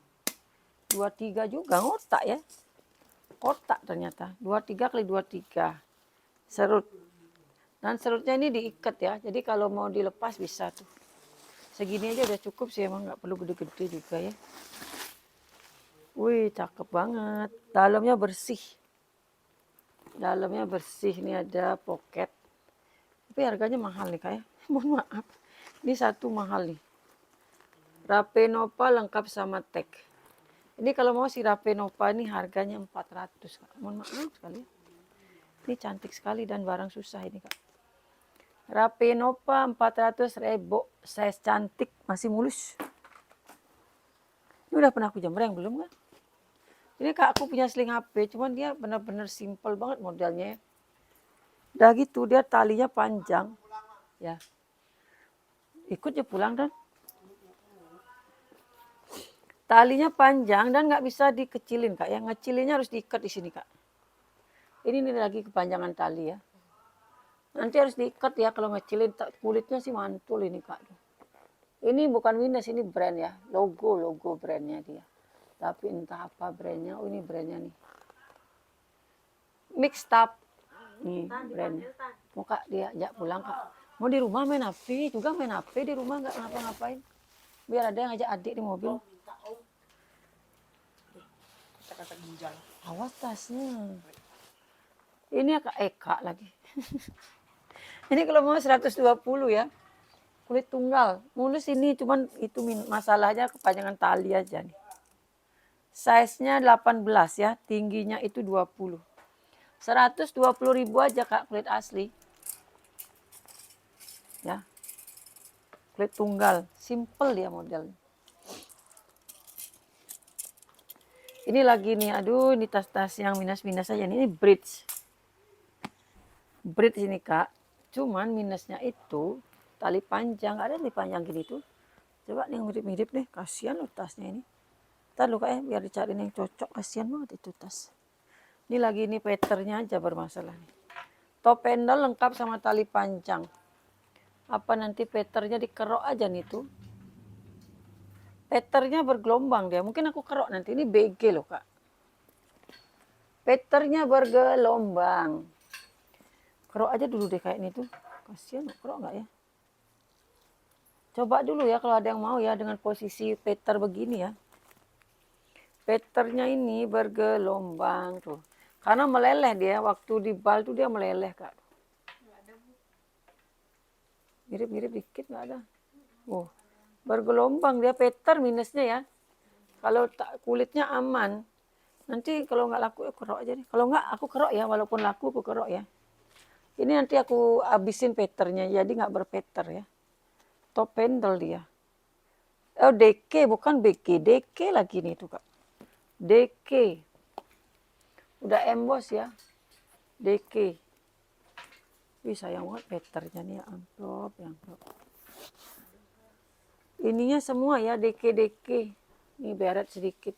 [SPEAKER 1] 23 juga, ngotak ya. Kotak ternyata, 23 kali 23. Serut. Dan serutnya ini diikat ya, jadi kalau mau dilepas bisa tuh. Segini aja udah cukup sih, emang nggak perlu gede-gede juga ya. Wih, cakep banget. Dalamnya bersih. Dalamnya bersih, ini ada pocket. Tapi harganya mahal nih Kak ya. Mohon maaf. Ini satu mahal nih. Rape Nova lengkap sama tag. Ini kalau mau si Rape Nova ini harganya 400 Kak. Mohon maaf sekali. Ini cantik sekali dan barang susah ini Kak. Rape Nova 400.000. Size cantik, masih mulus. Ini udah pernah aku jembreng belum kan? Ini Kak, aku punya sling HP, cuman dia benar-benar simple banget modelnya ya. Udah gitu, dia talinya panjang. Ya. Ikut ya pulang dan. Talinya panjang dan nggak bisa dikecilin Kak ya. Ngecilinnya harus diikat di sini Kak. Ini nih lagi kepanjangan tali ya. Nanti harus diikat ya kalau ngecilin, kulitnya sih mantul ini Kak. Ini bukan minus, ini brand ya. Logo brandnya dia. Tapi entah apa brandnya. Oh ini brandnya nih. Mixed up. Nih brandnya. Mau Kak dia ajak pulang Kak. Mau di rumah main HP, juga main HP di rumah nggak ngapa-ngapain. Biar ada yang ngajak adik di mobil. Awas tasnya. Ini Kak Eka lagi. Ini kalau mau 120 ya. Kulit tunggal. Mulus ini cuman itu masalahnya kepanjangan tali aja nih. Size-nya 18 ya, tingginya itu 20. 120.000 aja Kak, kulit asli. Ya. Kulit tunggal, simple dia modelnya. Ini lagi nih, aduh ini tas-tas yang minus-minus aja nih, ini bridge. Bridge ini Kak, cuman minusnya itu tali panjang, ada tali panjang gini tuh. Coba nih yang mirip-mirip nih, kasihan loh tasnya ini. Ntar lu Kak ya, biar dicari yang cocok, kasihan banget itu tas. Ini lagi ini patternnya aja bermasalah nih. Top handle lengkap sama tali panjang. Apa nanti patternnya dikerok aja nih tuh. Patternnya bergelombang dia. Mungkin aku kerok nanti. Ini BG loh Kak. Patternnya bergelombang. Kerok aja dulu deh kayak ini tuh. Kasihan kerok nggak ya? Coba dulu ya kalau ada yang mau ya dengan posisi pattern begini ya. Patternnya ini bergelombang tuh. Karena meleleh dia. Waktu di bal tuh dia meleleh Kak. Mirip-mirip dikit nggak ada. Oh, bergelombang dia pattern minusnya ya. Kalau kulitnya aman, nanti kalau nggak laku ya kerok aja deh. Kalau nggak aku kerok ya, walaupun laku aku kerok ya. Ini nanti aku habisin patternnya, jadi nggak berpattern ya. Top handle dia. Oh DK bukan BK, DK lagi nih tuh Kak. DK. Udah emboss ya. DK. Wih sayang banget patternnya nih ya, amplop, ya amplop. Ininya semua ya DK. Ini beret sedikit.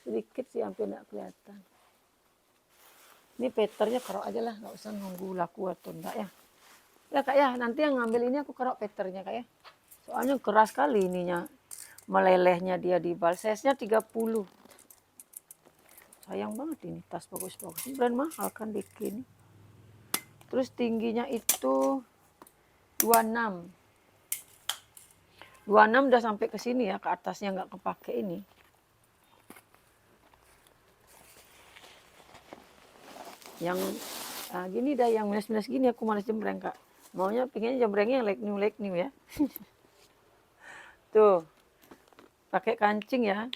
[SPEAKER 1] Sedikit sih hampir nggak kelihatan. Ini patternnya kerok aja lah, nggak usah nunggu laku atau enggak ya. Ya Kak ya, nanti yang ngambil ini aku kerok patternnya Kak ya. Soalnya keras sekali ininya. Melelehnya dia di bal. Size-nya 30. Sayang banget ini tas bagus-bagus. Ini brand mahal kan bikin. Terus tingginya itu 26. 26 udah sampai ke sini ya, ke atasnya nggak kepake ini. Yang gini dah, yang minus-minus gini aku malas jembreng Kak. Maunya pengennya jembrengnya yang like new ya. Tuh, pakai kancing ya.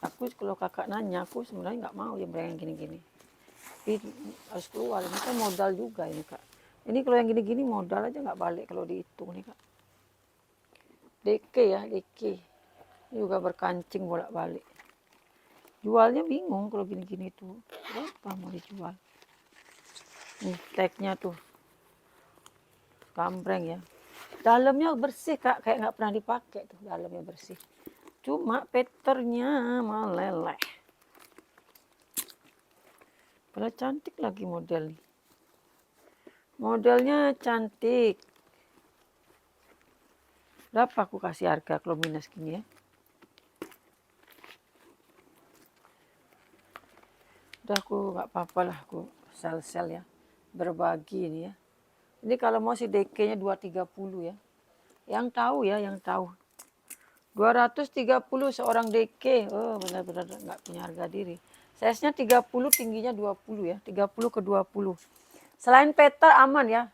[SPEAKER 1] Aku kalau kakak nanya, aku sebenarnya nggak mau jembreng yang gini-gini. Tapi harus keluar, ini kan modal juga ini Kak. Ini kalau yang gini-gini modal aja nggak balik kalau dihitung nih Kak. DK ya, DK. Ini juga berkancing bolak-balik. Jualnya bingung kalau gini-gini tuh. Berapa mau dijual? Nih tagnya tuh. Kampreng ya. Dalamnya bersih Kak, kayak nggak pernah dipakai tuh, dalamnya bersih. Cuma patternnya meleleh. Padahal cantik lagi model nih. Modelnya cantik. Berapa aku kasih harga kalau minus gini ya? Udah aku nggak apa-apa lah, aku sel-sel ya. Berbagi ini ya. Ini kalau mau si DK-nya 230 ya. Yang tahu ya, yang tahu. 230 seorang DK. Oh, benar-benar nggak punya harga diri. Size-nya 30, tingginya 20 ya. 30 ke 20. Selain peter aman ya.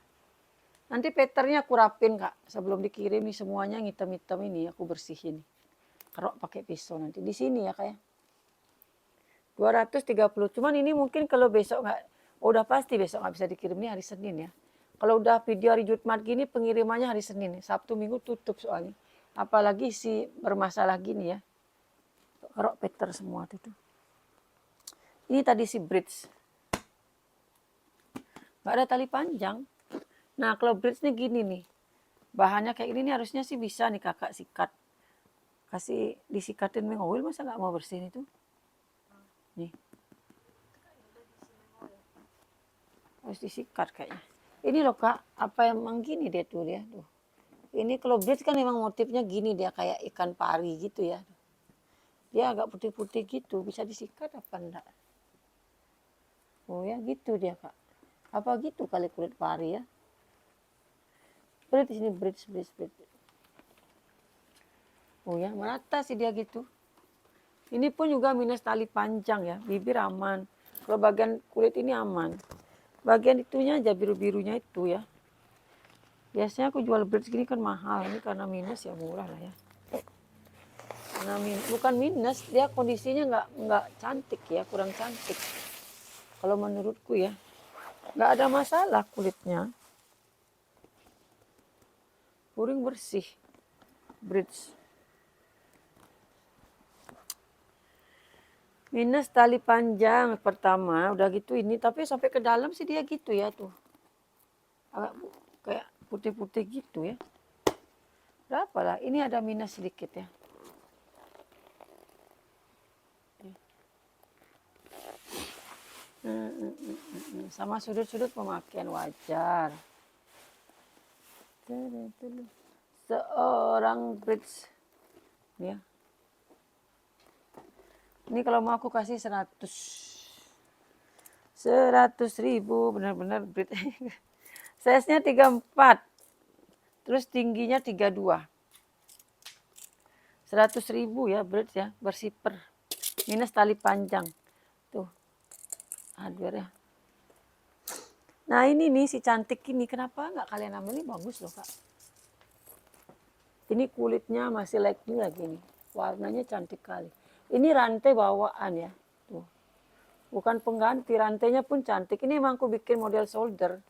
[SPEAKER 1] Nanti peternya aku rapin Kak. Sebelum dikirim nih semuanya hitam-hitam ini aku bersihin. Kerok pakai pisau nanti. Di sini ya Kak ya. 230. Cuman ini mungkin kalau besok nggak, udah pasti besok nggak bisa dikirim nih hari Senin ya. Kalau udah video hari Jumat gini pengirimannya hari Senin. Sabtu Minggu tutup soalnya. Apalagi si bermasalah gini ya. Kerok peter semua tuh. Ini tadi si bridge. Nggak ada tali panjang. Nah kalau bridge nih gini nih. Bahannya kayak gini nih harusnya sih bisa nih kakak sikat. Kasih disikatin mengowil masa nggak mau bersihin itu. Nih. Harus disikat kayaknya. Ini loh Kak, apa emang gini dia tuh dia. Tuh. Ini kalau bridge kan memang motifnya gini dia kayak ikan pari gitu ya. Dia agak putih-putih gitu, bisa disikat apa enggak? Oh ya gitu dia Kak. Apa gitu kali kulit pari ya? Bridge di sini bridge. Oh ya, merata sih dia gitu. Ini pun juga minus tali panjang ya, bibir aman. Kalau bagian kulit ini aman. Bagian itunya aja biru-birunya itu ya. Biasanya aku jual bridge gini kan mahal. Ini karena minus ya murah lah ya. Karena bukan minus, dia kondisinya nggak cantik ya, kurang cantik. Kalau menurutku ya, nggak ada masalah kulitnya. Puring bersih, bridge. Minus tali panjang pertama, udah gitu ini, tapi sampai ke dalam sih dia gitu ya tuh. Agak kayak putih-putih gitu ya. Berapa lah? Ini ada minus sedikit ya. Sama sudut-sudut pemakaian wajar. Seorang bridge. Ya. Ini kalau mau aku kasih 100.000 benar-benar bridge. Size-nya 34. Terus tingginya 32. 100.000 ya bridge ya, bersiper. Minus tali panjang. Tuh. Hardware ya. Nah ini nih si cantik ini, kenapa nggak kalian ambil? Ini bagus loh Kak. Ini kulitnya masih like lagi nih. Warnanya cantik kali. Ini rantai bawaan ya. Tuh. Bukan pengganti, rantainya pun cantik. Ini emang aku bikin model shoulder.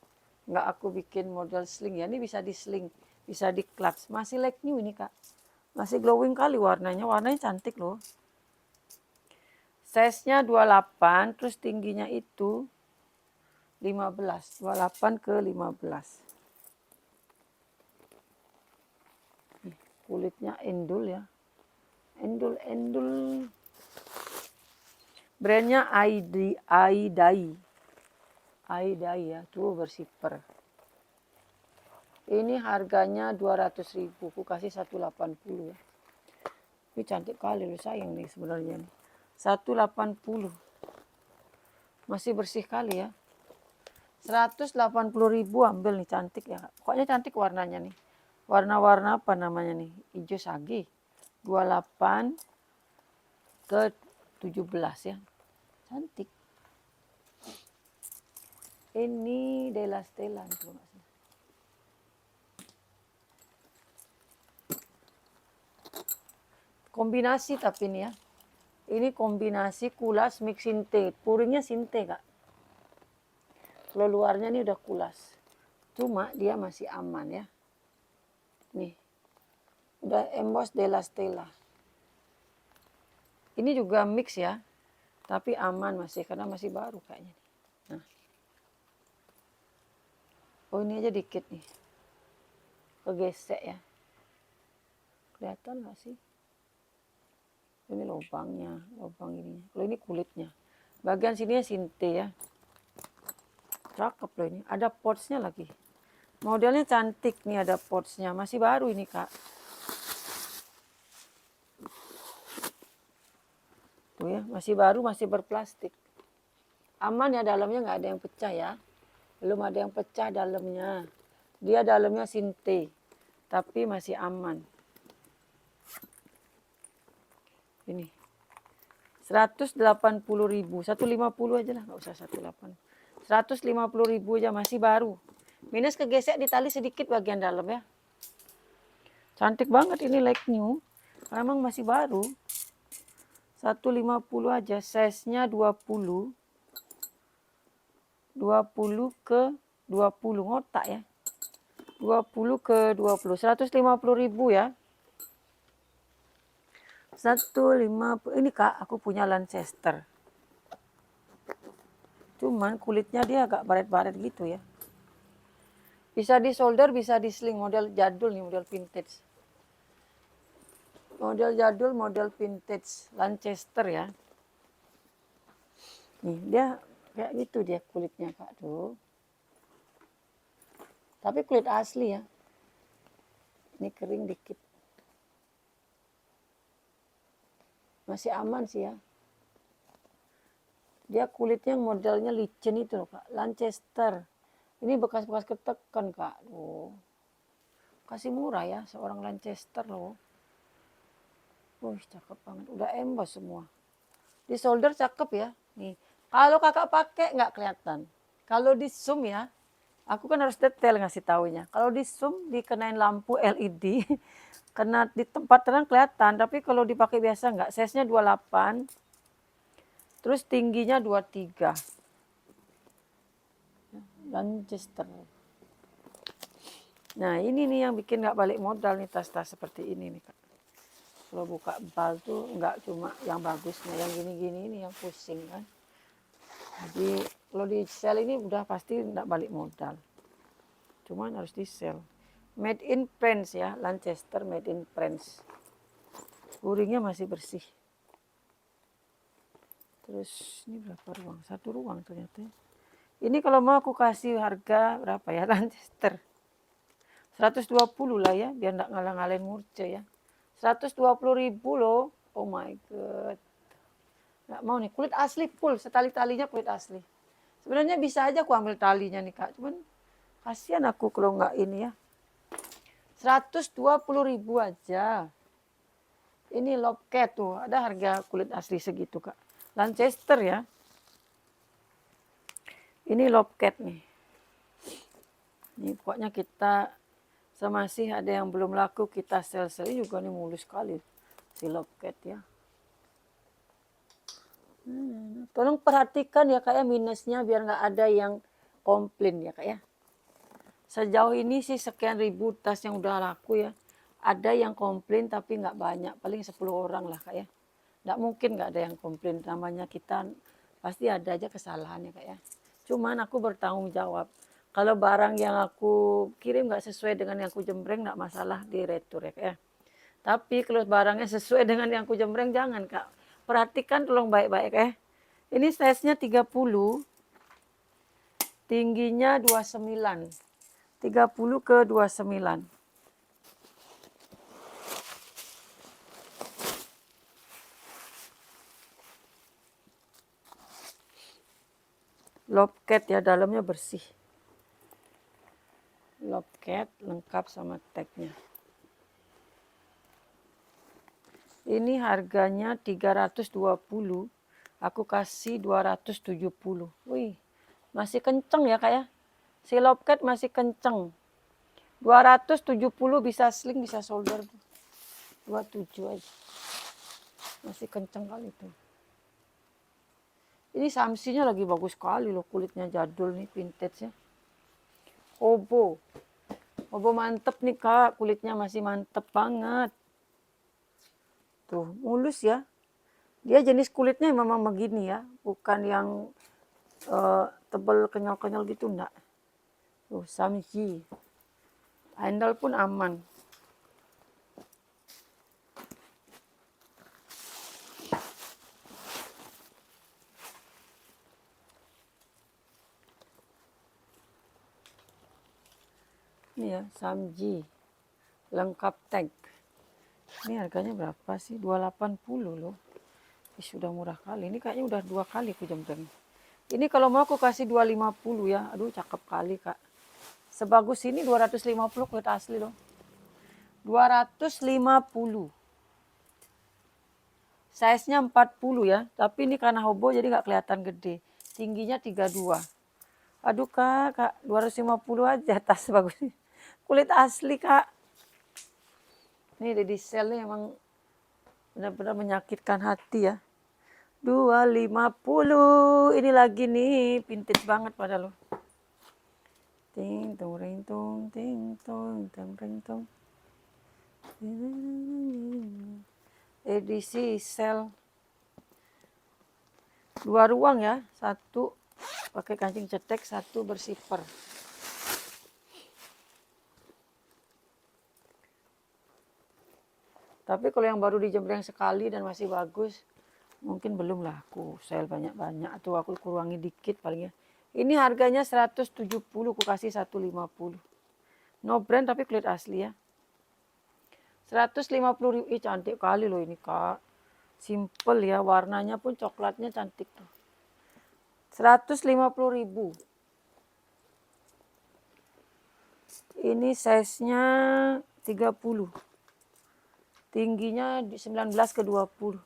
[SPEAKER 1] Nggak aku bikin model sling ya. Ini bisa di sling, bisa di clutch. Masih like new ini Kak. Masih glowing kali warnanya. Warnanya cantik loh. Size-nya 28, terus tingginya itu 15. 28 ke 15. Kulitnya endul ya. Endul. Brandnya Aidai ya, tuh bersiper. Ini harganya 200.000, aku kasih 180 ya. Ini cantik kali loh, sayang nih sebenarnya nih. 180. Masih bersih kali ya. 180.000 ambil nih, cantik ya. Pokoknya cantik warnanya nih. Warna-warna apa namanya nih? Hijau sage. 28 ke 17 ya. Cantik. Ini Della Stella nih kalau nggak salah. Kombinasi tapi ini ya. Ini kombinasi kulas mix sinte. Puringnya sinte Kak. Kalau luarnya ini udah kulas. Cuma dia masih aman ya. Nih. Udah emboss Della Stella. Ini juga mix ya. Tapi aman masih karena masih baru kayaknya. Nah. Oh ini aja dikit nih. Kegesek ya. Kelihatan nggak sih? Ini lubangnya, lubang ini. Kalau ini kulitnya. Bagian sininya sinte ya. Cakep loh ini. Ada potsnya lagi. Modelnya cantik nih, ada potsnya. Masih baru ini kak. Tuh ya, masih baru, masih berplastik. Aman ya, dalamnya nggak ada yang pecah ya. Belum ada yang pecah dalamnya. Dia dalamnya sinte. Tapi masih aman. Ini 180.000, 150 aja lah, nggak usah 180. 150.000 aja, masih baru. Minus kegesek di tali sedikit bagian dalam ya. Cantik banget ini like new. Emang masih baru. 150 aja, size-nya 20. 20 ke 20, ngotak ya. 20 ke 20, 150.000 ya. 150. Ini kak, aku punya Lancaster. Cuman kulitnya dia agak baret-baret gitu ya. Bisa di solder, bisa di sling. Model jadul nih, model vintage. Model jadul, model vintage. Lancaster ya. Nih, dia kayak gitu dia kulitnya kak tuh. Tapi kulit asli ya. Ini kering dikit. Masih aman sih ya. Dia kulitnya modelnya licin itu loh kak. Lancaster. Ini bekas-bekas ketekan kak. Tuh. Kasih murah ya seorang Lancaster loh. Wih cakep banget. Udah emboss semua. Di solder cakep ya. Nih. Kalau kakak pakai nggak kelihatan. Kalau di zoom ya. Aku kan harus detail ngasih taunya. Kalau di zoom dikenain lampu LED. Kena di tempat terang kelihatan. Tapi kalau dipakai biasa nggak. Size-nya 28. Terus tingginya 23. Lancaster. Nah ini nih yang bikin nggak balik modal nih tas-tas seperti ini nih kak. Kalau buka bal tuh nggak cuma yang bagusnya, yang gini-gini ini yang pusing kan. Jadi kalau di sel ini udah pasti nggak balik modal. Cuman harus di sel. Made in France ya, Lancaster made in France. Uringnya masih bersih. Terus ini berapa ruang? 1 ruang ternyata. Ini kalau mau aku kasih harga berapa ya Lancaster? 120 lah ya, biar nggak ngalah-ngalahin Murce ya. 120.000 loh. Oh my god. Nggak mau nih, kulit asli full, setali-talinya kulit asli. Sebenarnya bisa aja aku ambil talinya nih kak, cuman kasihan aku kalau nggak ini ya. 120.000 aja. Ini loket tuh, ada harga kulit asli segitu kak. Lancaster ya. Ini loket nih. Ini pokoknya kita semasih ada yang belum laku kita sel-sel juga nih mulus sekali si loket ya. Tolong perhatikan ya kak ya minusnya biar nggak ada yang komplain ya kak ya. Sejauh ini sih sekian ribu tas yang udah laku ya. Ada yang komplain tapi nggak banyak, paling 10 orang lah kak ya. Nggak mungkin nggak ada yang komplain, namanya kita pasti ada aja kesalahan ya kak ya. Cuman aku bertanggung jawab. Kalau barang yang aku kirim nggak sesuai dengan yang aku jembreng nggak masalah di retur ya kak ya. Tapi kalau barangnya sesuai dengan yang aku jembreng jangan kak. Perhatikan tolong baik-baik ya. Ini size-nya 30, tingginya 29. 30 ke 29. Loket ya, dalamnya bersih. Loket lengkap sama tagnya. Ini harganya 320. Aku kasih 270. Wih, masih kenceng ya kak ya. Si loket masih kenceng. 270 bisa sling, bisa solder. 27 aja. Masih kenceng kali itu. Ini samsinya lagi bagus sekali loh, kulitnya jadul nih, vintage ya. Obo. Obo mantep nih kak, kulitnya masih mantep banget. Tuh, mulus ya. Dia jenis kulitnya memang begini ya, bukan yang tebal kenyal-kenyal gitu enggak. Tuh, samsi. Handle pun aman. Ini ya, Samji. Lengkap tank. Ini harganya berapa sih? 280 loh. Ih, sudah murah kali. Ini kayaknya udah 2 kali aku jembreng. Ini kalau mau aku kasih 250 ya. Aduh, cakep kali, Kak. Sebagus ini 250 kulit asli loh. 250. Size-nya 40 ya. Tapi ini karena hobo jadi nggak kelihatan gede. Tingginya 32. Aduh, Kak, 250 aja tas bagus. Kulit asli, Kak. Ini di sel nih emang benar-benar menyakitkan hati ya. 250. Ini lagi nih, vintage banget pada lo. Ting tong ring tong ting tong tong ring tong. Edisi sel. 2 ruang ya, 1 pakai kancing cetek, 1 bersifar. Tapi kalau yang baru dijembreng sekali dan masih bagus, mungkin belum lah aku sel banyak-banyak atau aku kurangi dikit palingnya. Ini harganya 170, aku kasih 150. No brand tapi kulit asli ya. 150.000, ih cantik kali loh ini, Kak. Simple ya, warnanya pun coklatnya cantik tuh. 150.000. Ini size-nya 30. Tingginya 19 ke 20.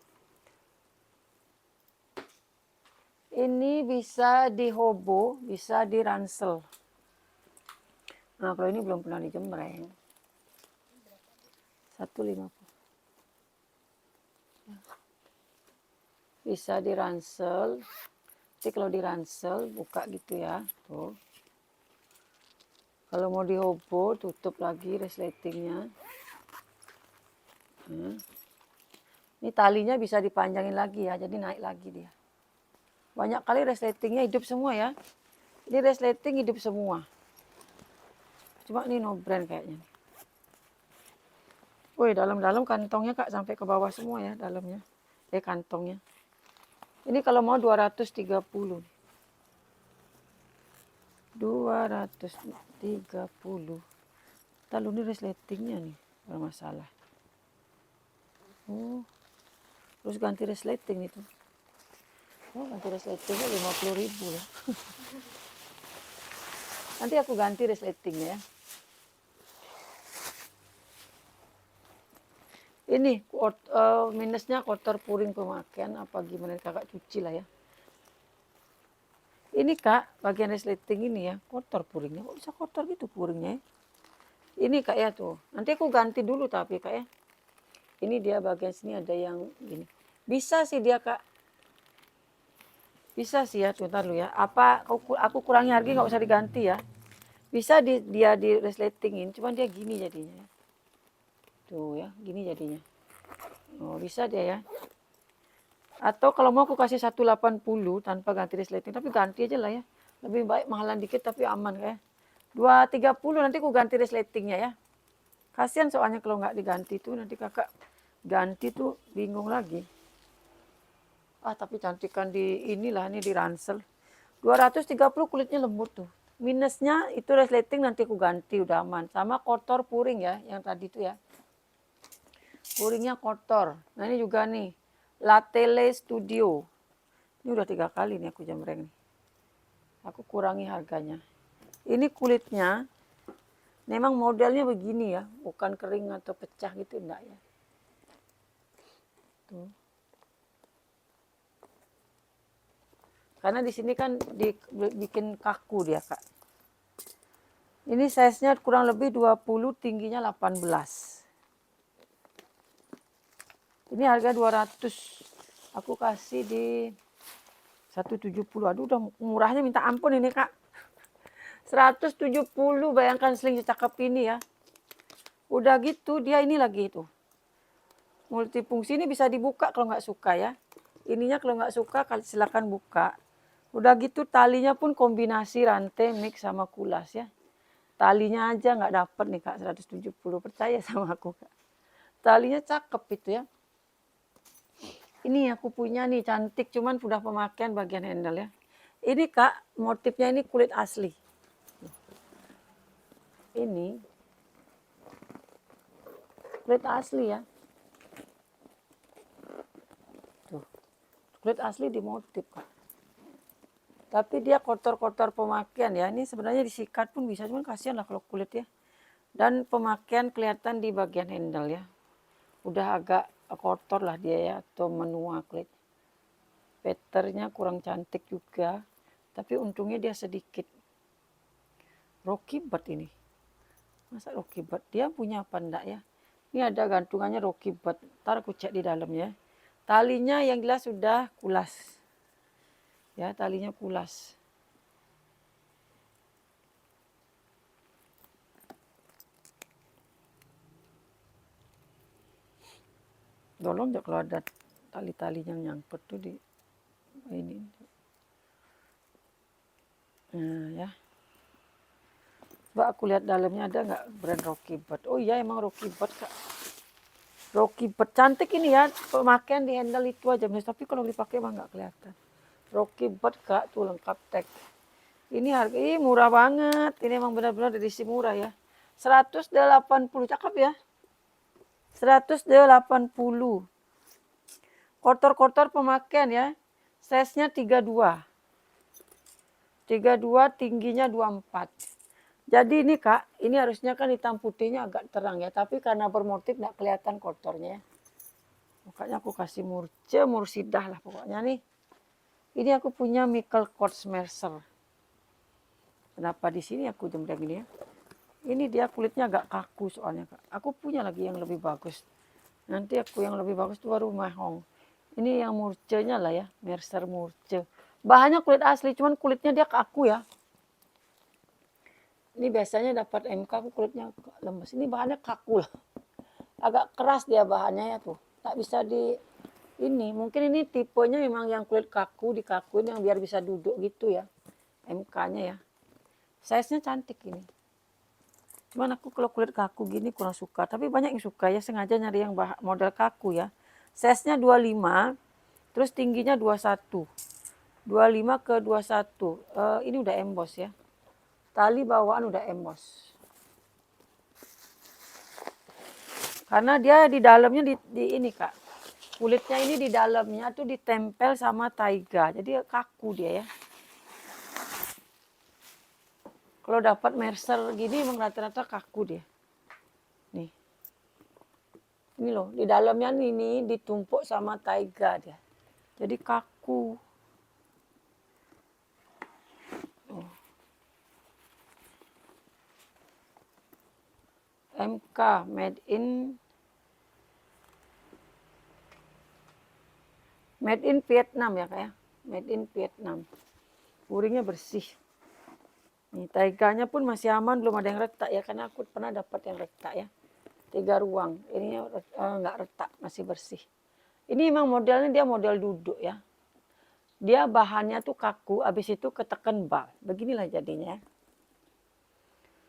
[SPEAKER 1] Ini bisa di hobo, bisa di ransel. Nah, kalau ini belum pernah dijembreng. 150. Bisa di ransel. Jadi kalau di ransel buka gitu ya, tuh. Kalau mau di hobo tutup lagi resletingnya. Ini talinya bisa dipanjangin lagi ya, jadi naik lagi dia. Banyak kali resletingnya hidup semua ya. Ini resleting hidup semua. Cuma ini no brand kayaknya. Woi, dalam-dalam kantongnya, Kak, sampai ke bawah semua ya dalamnya. Kantongnya. Ini kalau mau 230. 230. Lalu ini resletingnya nih bermasalah. Oh, terus ganti resleting itu. Oh, ganti resletingnya 50.000 ya. Nanti aku ganti resletingnya ya. Ini minusnya kotor puring pemakaian apa gimana, Kakak cuci lah ya. Ini, Kak, bagian resleting ini ya, kotor puringnya. Kok bisa kotor gitu puringnya ya? Ini, Kak, ya tuh. Nanti aku ganti dulu tapi, Kak, ya. Ini dia bagian sini ada yang gini. Bisa sih dia, Kak. Bisa sih ya, sebentar dulu ya. Apa aku kurangi harga nggak usah diganti ya. Bisa dia di resletingin, cuman dia gini jadinya. Tuh ya, gini jadinya. Oh, bisa dia ya. Atau kalau mau aku kasih 180 tanpa ganti resleting, tapi ganti aja lah ya. Lebih baik mahalan dikit tapi aman kayak. 230 nanti aku ganti resletingnya ya. Kasihan soalnya kalau nggak diganti tuh nanti Kakak ganti tuh bingung lagi. Tapi cantikan di inilah ini di ransel. 230 kulitnya lembut tuh. Minusnya itu resleting nanti aku ganti udah aman. Sama kotor puring ya yang tadi tuh ya. Puringnya kotor. Nah ini juga nih. Latele Studio. Ini udah 3 kali nih aku jembreng. Aku kurangi harganya. Ini kulitnya memang modelnya begini ya. Bukan kering atau pecah gitu enggak ya. Tuh. Karena di sini kan dibikin kaku dia, Kak. Ini size-nya kurang lebih 20, tingginya 18. Ini harga 200. Aku kasih di 170. Aduh, udah murahnya minta ampun ini, Kak. 170, bayangkan sling secakep ini ya. Udah gitu dia ini lagi itu. Multifungsi ini bisa dibuka kalau nggak suka ya. Ininya kalau nggak suka silakan buka. Udah gitu talinya pun kombinasi rantai mix sama kulas ya. Talinya aja nggak dapet nih, Kak, 170. Percaya sama aku, Kak. Talinya cakep itu ya. Ini aku punya nih cantik, cuman udah pemakaian bagian handle ya. Ini, Kak, motifnya ini kulit asli. ini kulit asli ya. Tuh, kulit asli dimotif Kak. Tapi dia kotor-kotor pemakaian ya. Ini sebenarnya disikat pun bisa, cuman kasihan lah kalau kulit ya. Dan pemakaian kelihatan di bagian handle ya. Udah agak kotor lah dia ya, atau menua kulit. Patternnya kurang cantik juga. Tapi untungnya dia sedikit. Rocky Bird ini. Masa Rocky Bird? Dia punya apa enggak ya? Ini ada gantungannya Rocky Bird. Ntar aku cek di dalamnya. Talinya yang jelas sudah kulas. Ya, talinya kulas. Tolong ya kalau ada tali-tali yang nyangkut tuh di ini. Nah ya. Coba aku lihat dalamnya ada nggak brand Rocky Bird. Oh iya emang Rocky Bird Kak. Rocky Bird cantik ini ya. Pemakaian di handle itu aja. Tapi kalau dipakai emang nggak kelihatan. Rocky Bird Kak tuh lengkap tag. Ini harga ini murah banget. Ini emang benar-benar edisi murah ya. 180 cakep ya. 180. Kotor-kotor pemakaian ya. Size-nya 32. 32 tingginya 24. Jadi ini Kak, ini harusnya kan hitam putihnya agak terang ya. Tapi karena bermotif nggak kelihatan kotornya ya. Makanya aku kasih mursidah lah pokoknya nih. Ini aku punya Michael Kors Mercer. Kenapa di sini aku jembreng ini ya? Ini dia kulitnya agak kaku soalnya Kak. Aku punya lagi yang lebih bagus. Nanti aku yang lebih bagus itu baru mahong. Ini yang murcenya lah ya, Mercer murce. Bahannya kulit asli, cuman kulitnya dia kaku ya. Ini biasanya dapat MK aku kulitnya lemes. Ini bahannya kaku lah. Agak keras dia bahannya ya tuh. Tak bisa di ini. Mungkin ini tipenya memang yang kulit kaku dikakuin yang biar bisa duduk gitu ya. MK-nya ya. Size-nya cantik ini. Cuman aku kalau kulit kaku gini kurang suka. Tapi banyak yang suka ya, sengaja nyari yang model kaku ya. Size-nya 25, terus tingginya 21. 25 ke 21. Ini udah emboss ya. Tali bawaan udah emboss. Karena dia di dalamnya di ini Kak. Kulitnya ini di dalamnya tuh ditempel sama taiga. Jadi kaku dia ya. Kalau dapat Mercer gini emang rata-rata kaku dia. Nih. Ini loh, di dalamnya ini ditumpuk sama taiga dia. Jadi kaku. Oh. MK made in Vietnam ya Kak ya. Made in Vietnam. Puringnya bersih. Nih, taiganya pun masih aman, belum ada yang retak ya, karena aku pernah dapat yang retak ya. 3 ruang, ini nggak retak, masih bersih. Ini memang modelnya dia model duduk ya. Dia bahannya tuh kaku, habis itu ketekan bal. Beginilah jadinya.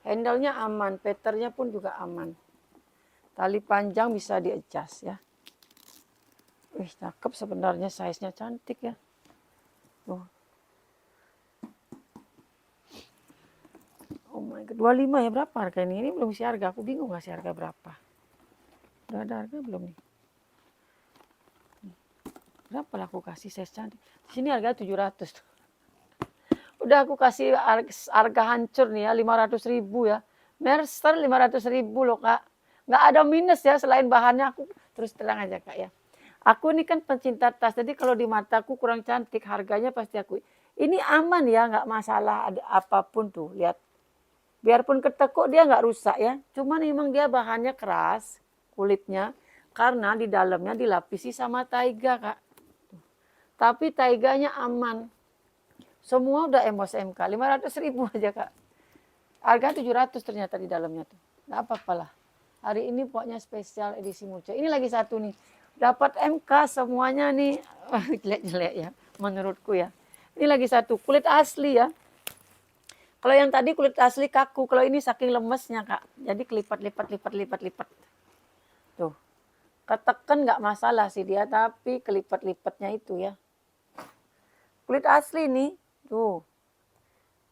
[SPEAKER 1] Handle-nya aman, pattern-nya pun juga aman. Tali panjang bisa di-adjust ya. Wih, cakep sebenarnya, size-nya cantik ya. Oh. Oh my god, 25 ya, berapa harga ini? Ini belum isi harga, aku bingung ngasih harga berapa. Udah ada harga belum nih? Berapa lah aku kasih size cantik. Di sini harga 700. Udah aku kasih harga hancur nih ya, 500.000 ya. Mercer 500.000 loh Kak. Nggak ada minus ya, selain bahannya aku terus terang aja Kak ya. Aku ini kan pencinta tas, jadi kalau di mataku kurang cantik, harganya pasti aku. Ini aman ya, nggak masalah ada apapun tuh, lihat. Biarpun ketekuk dia nggak rusak ya. Cuman memang dia bahannya keras, kulitnya. Karena di dalamnya dilapisi sama taiga Kak. Tapi taiganya aman. Semua udah emboss MK, 500.000 aja Kak. Harga 700 ternyata di dalamnya tuh. Nggak apa-apa lah. Hari ini pokoknya spesial edisi Muco. Ini lagi satu nih. Dapat MK semuanya nih. Jelek-jelek ya menurutku ya. Ini lagi satu, kulit asli ya. Kalau yang tadi kulit asli kaku, kalau ini saking lemesnya Kak. Jadi kelipat-lipat. Tuh. Ketekan nggak masalah sih dia, tapi kelipat-lipatnya itu ya. Kulit asli nih, tuh.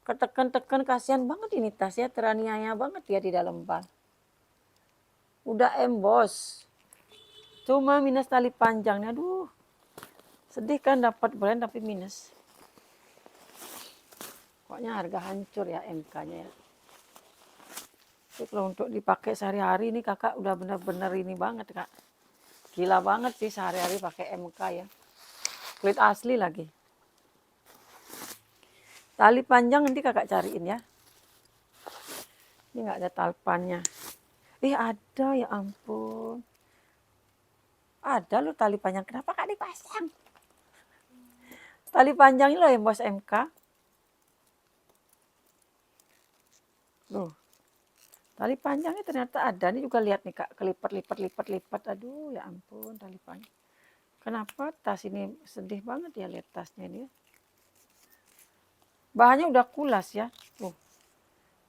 [SPEAKER 1] Ketekan-tekan kasihan banget ini tas ya, teraniaya banget ya di dalam bal. Udah embos. Cuma minus tali panjangnya, aduh. Sedih kan dapat brand tapi minus. Pokoknya harga hancur ya MK-nya ya. Tapi kalau untuk dipakai sehari-hari ini kakak udah bener-bener ini banget kak. Gila banget sih sehari-hari pakai MK ya. Kulit asli lagi. Tali panjang nanti kakak cariin ya. Ini nggak ada talpannya. Ada ya ampun. Ada loh tali panjang. Kenapa kak dipasang? Tali panjang ini loh yang bos MK. Loh. Tali panjangnya ternyata ada. Ini juga lihat nih kak. Kelipat. Aduh ya ampun tali panjang. Kenapa tas ini sedih banget ya lihat tasnya ini. Bahannya udah kulas ya. Tuh.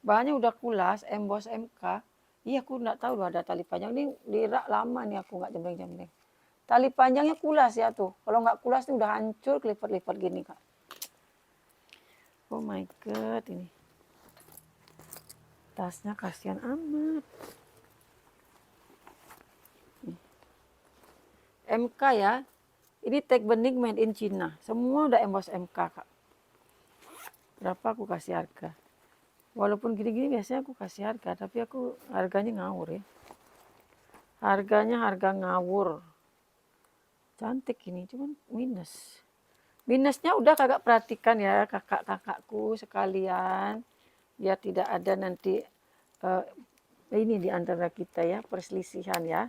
[SPEAKER 1] Bahannya udah kulas. Embos MK. Iya aku nggak tahu loh ada tali panjang. Ini di rak lama nih aku nggak jembreng-jembreng. Tali panjangnya kulas ya tuh. Kalau nggak kulas nih udah hancur kelipat-lipat gini kak. Oh my god ini. Tasnya kasihan amat. MK ya. Ini tag bening made in China. Semua udah embos MK kak. Berapa aku kasih harga? Walaupun gini-gini biasanya aku kasih harga. Tapi aku harganya ngawur ya. Harganya harga ngawur. Cantik ini cuman minus. Minusnya udah kakak perhatikan ya kakak-kakakku sekalian. Biar tidak ada nanti ini di antara kita ya perselisihan ya.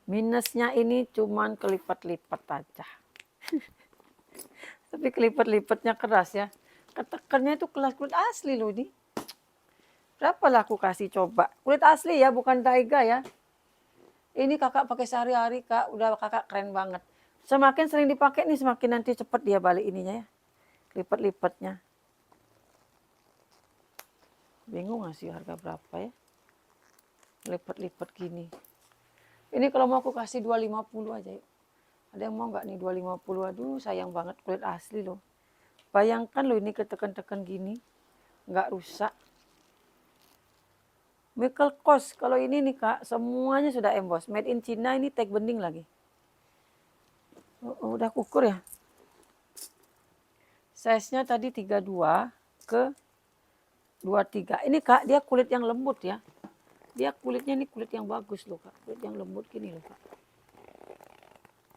[SPEAKER 1] Minusnya ini cuman kelipat-lipat aja. Tapi kelipat-lipatnya keras ya. Ketekannya itu kelas kulit asli loh ini. Berapa lah aku kasih coba. Kulit asli ya bukan taiga ya. Ini kakak pakai sehari-hari kak. Udah kakak keren banget. Semakin sering dipakai nih semakin nanti cepat dia balik ininya ya. Lipat-lipatnya. Bingung gak sih harga berapa ya. Lipat-lipat gini. Ini kalau mau aku kasih 250 aja yuk. Ada yang mau nggak nih 250? Aduh sayang banget kulit asli loh. Bayangkan loh ini ketekan-tekan gini. Nggak rusak. Michael Kors. Kalau ini nih kak semuanya sudah emboss. Made in China ini tag bening lagi. Udah ukur ya. Size-nya tadi 32 ke 23. Ini kak dia kulit yang lembut ya. Dia kulitnya ini kulit yang bagus loh kak. Kulit yang lembut gini loh kak.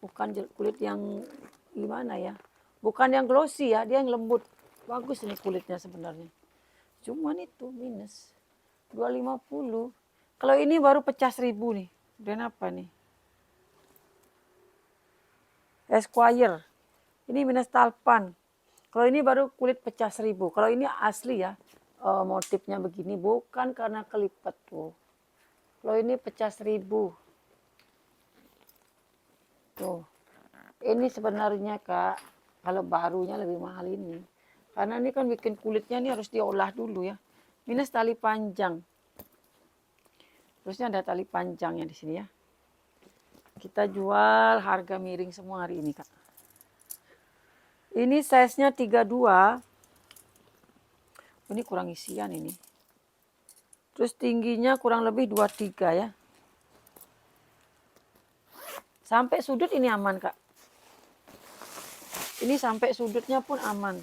[SPEAKER 1] Bukan kulit yang gimana ya. Bukan yang glossy ya. Dia yang lembut. Bagus ini kulitnya sebenarnya. Cuman itu minus. 250. Kalau ini baru pecah 1000 nih. Dan apa nih? Esquire. Ini minus talpan. Kalau ini baru kulit pecah 1000. Kalau ini asli ya. Motifnya begini. Bukan karena kelipat tuh. Kalau ini pecah 1000. Tuh. Ini sebenarnya kak. Kalau barunya lebih mahal ini. Karena ini kan bikin kulitnya ini harus diolah dulu ya. Minus tali panjang. Terusnya ada tali panjangnya di sini ya. Kita jual harga miring semua hari ini kak. Ini size-nya 32. Ini kurang isian ini. Terus tingginya kurang lebih 23 ya. Sampai sudut ini aman kak. Ini sampai sudutnya pun aman.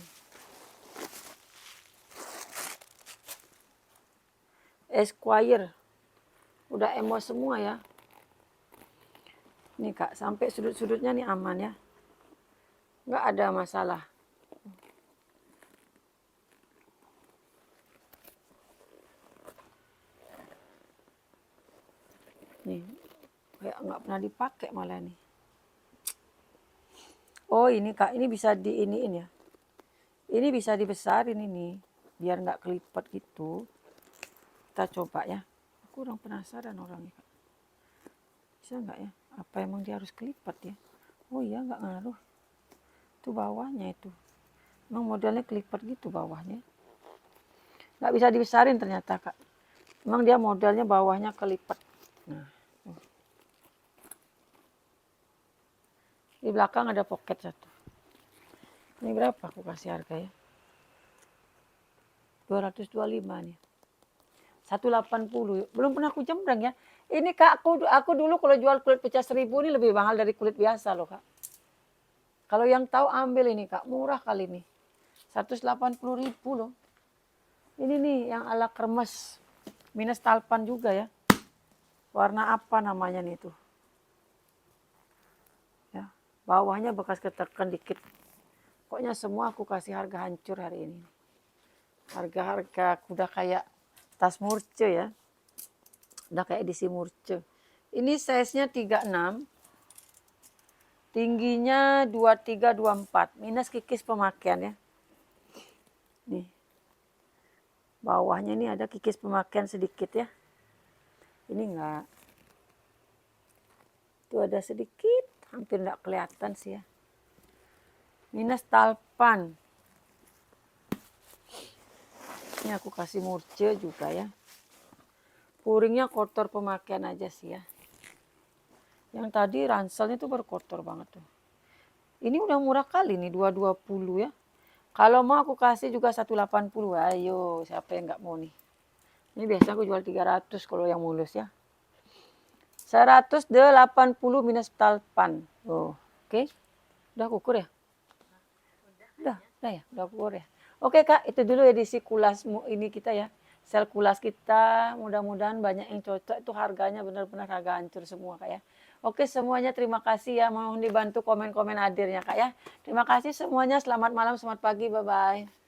[SPEAKER 1] Esquire. Udah emos semua ya. Nih kak, sampai sudut-sudutnya nih aman ya. Nggak ada masalah. Nih, kayak nggak pernah dipakai malah nih. Oh ini kak, ini bisa diiniin ya. Ini bisa dibesarin ini, biar nggak kelipat gitu. Kita coba ya. Aku kurang penasaran orangnya kak. Bisa nggak ya? Apa emang dia harus kelipat ya? Oh iya nggak ngaruh. Itu bawahnya itu. Emang modelnya kelipat gitu bawahnya. Nggak bisa dibesarin ternyata kak. Emang dia modelnya bawahnya kelipat. Nah, tuh. Di belakang ada pocket satu. Ini berapa aku kasih harga ya? 225 nih. 180. Belum pernah aku jembrang ya. Ini Kak, aku dulu kalau jual kulit pecah 1.000 ini lebih mahal dari kulit biasa loh Kak. Kalau yang tahu ambil ini Kak, murah kali ini. 180.000 loh. Ini nih yang ala kremes. Minus talpan juga ya. Warna apa namanya nih tuh. Ya, bawahnya bekas ketekan dikit. Pokoknya semua aku kasih harga hancur hari ini. Harga-harga udah kayak tas Murce ya. Udah kayak edisi Murce. Ini size-nya 36. Tingginya 23, 24. Minus kikis pemakaian ya. Nih. Bawahnya ini ada kikis pemakaian sedikit ya. Ini enggak. Itu ada sedikit. Hampir enggak kelihatan sih ya. Minus talpan. Ini aku kasih Murce juga ya. Puringnya kotor pemakaian aja sih ya. Yang tadi ranselnya tuh berkotor banget tuh. Ini udah murah kali nih 220 ya. Kalau mau aku kasih juga 180. Ayo, siapa yang nggak mau nih? Ini biasa aku jual 300 kalau yang mulus ya. 180 minus talpan. Oh, oke. Udah ukur ya? Udah ya, udah ukur ya. Oke Kak, itu dulu edisi kulas ini kita ya. Sel kulas kita, mudah-mudahan banyak yang cocok. Itu harganya benar-benar harga hancur semua Kak ya. Oke semuanya terima kasih ya. Mohon dibantu komen-komen hadirnya Kak ya. Terima kasih semuanya. Selamat malam, selamat pagi. Bye-bye.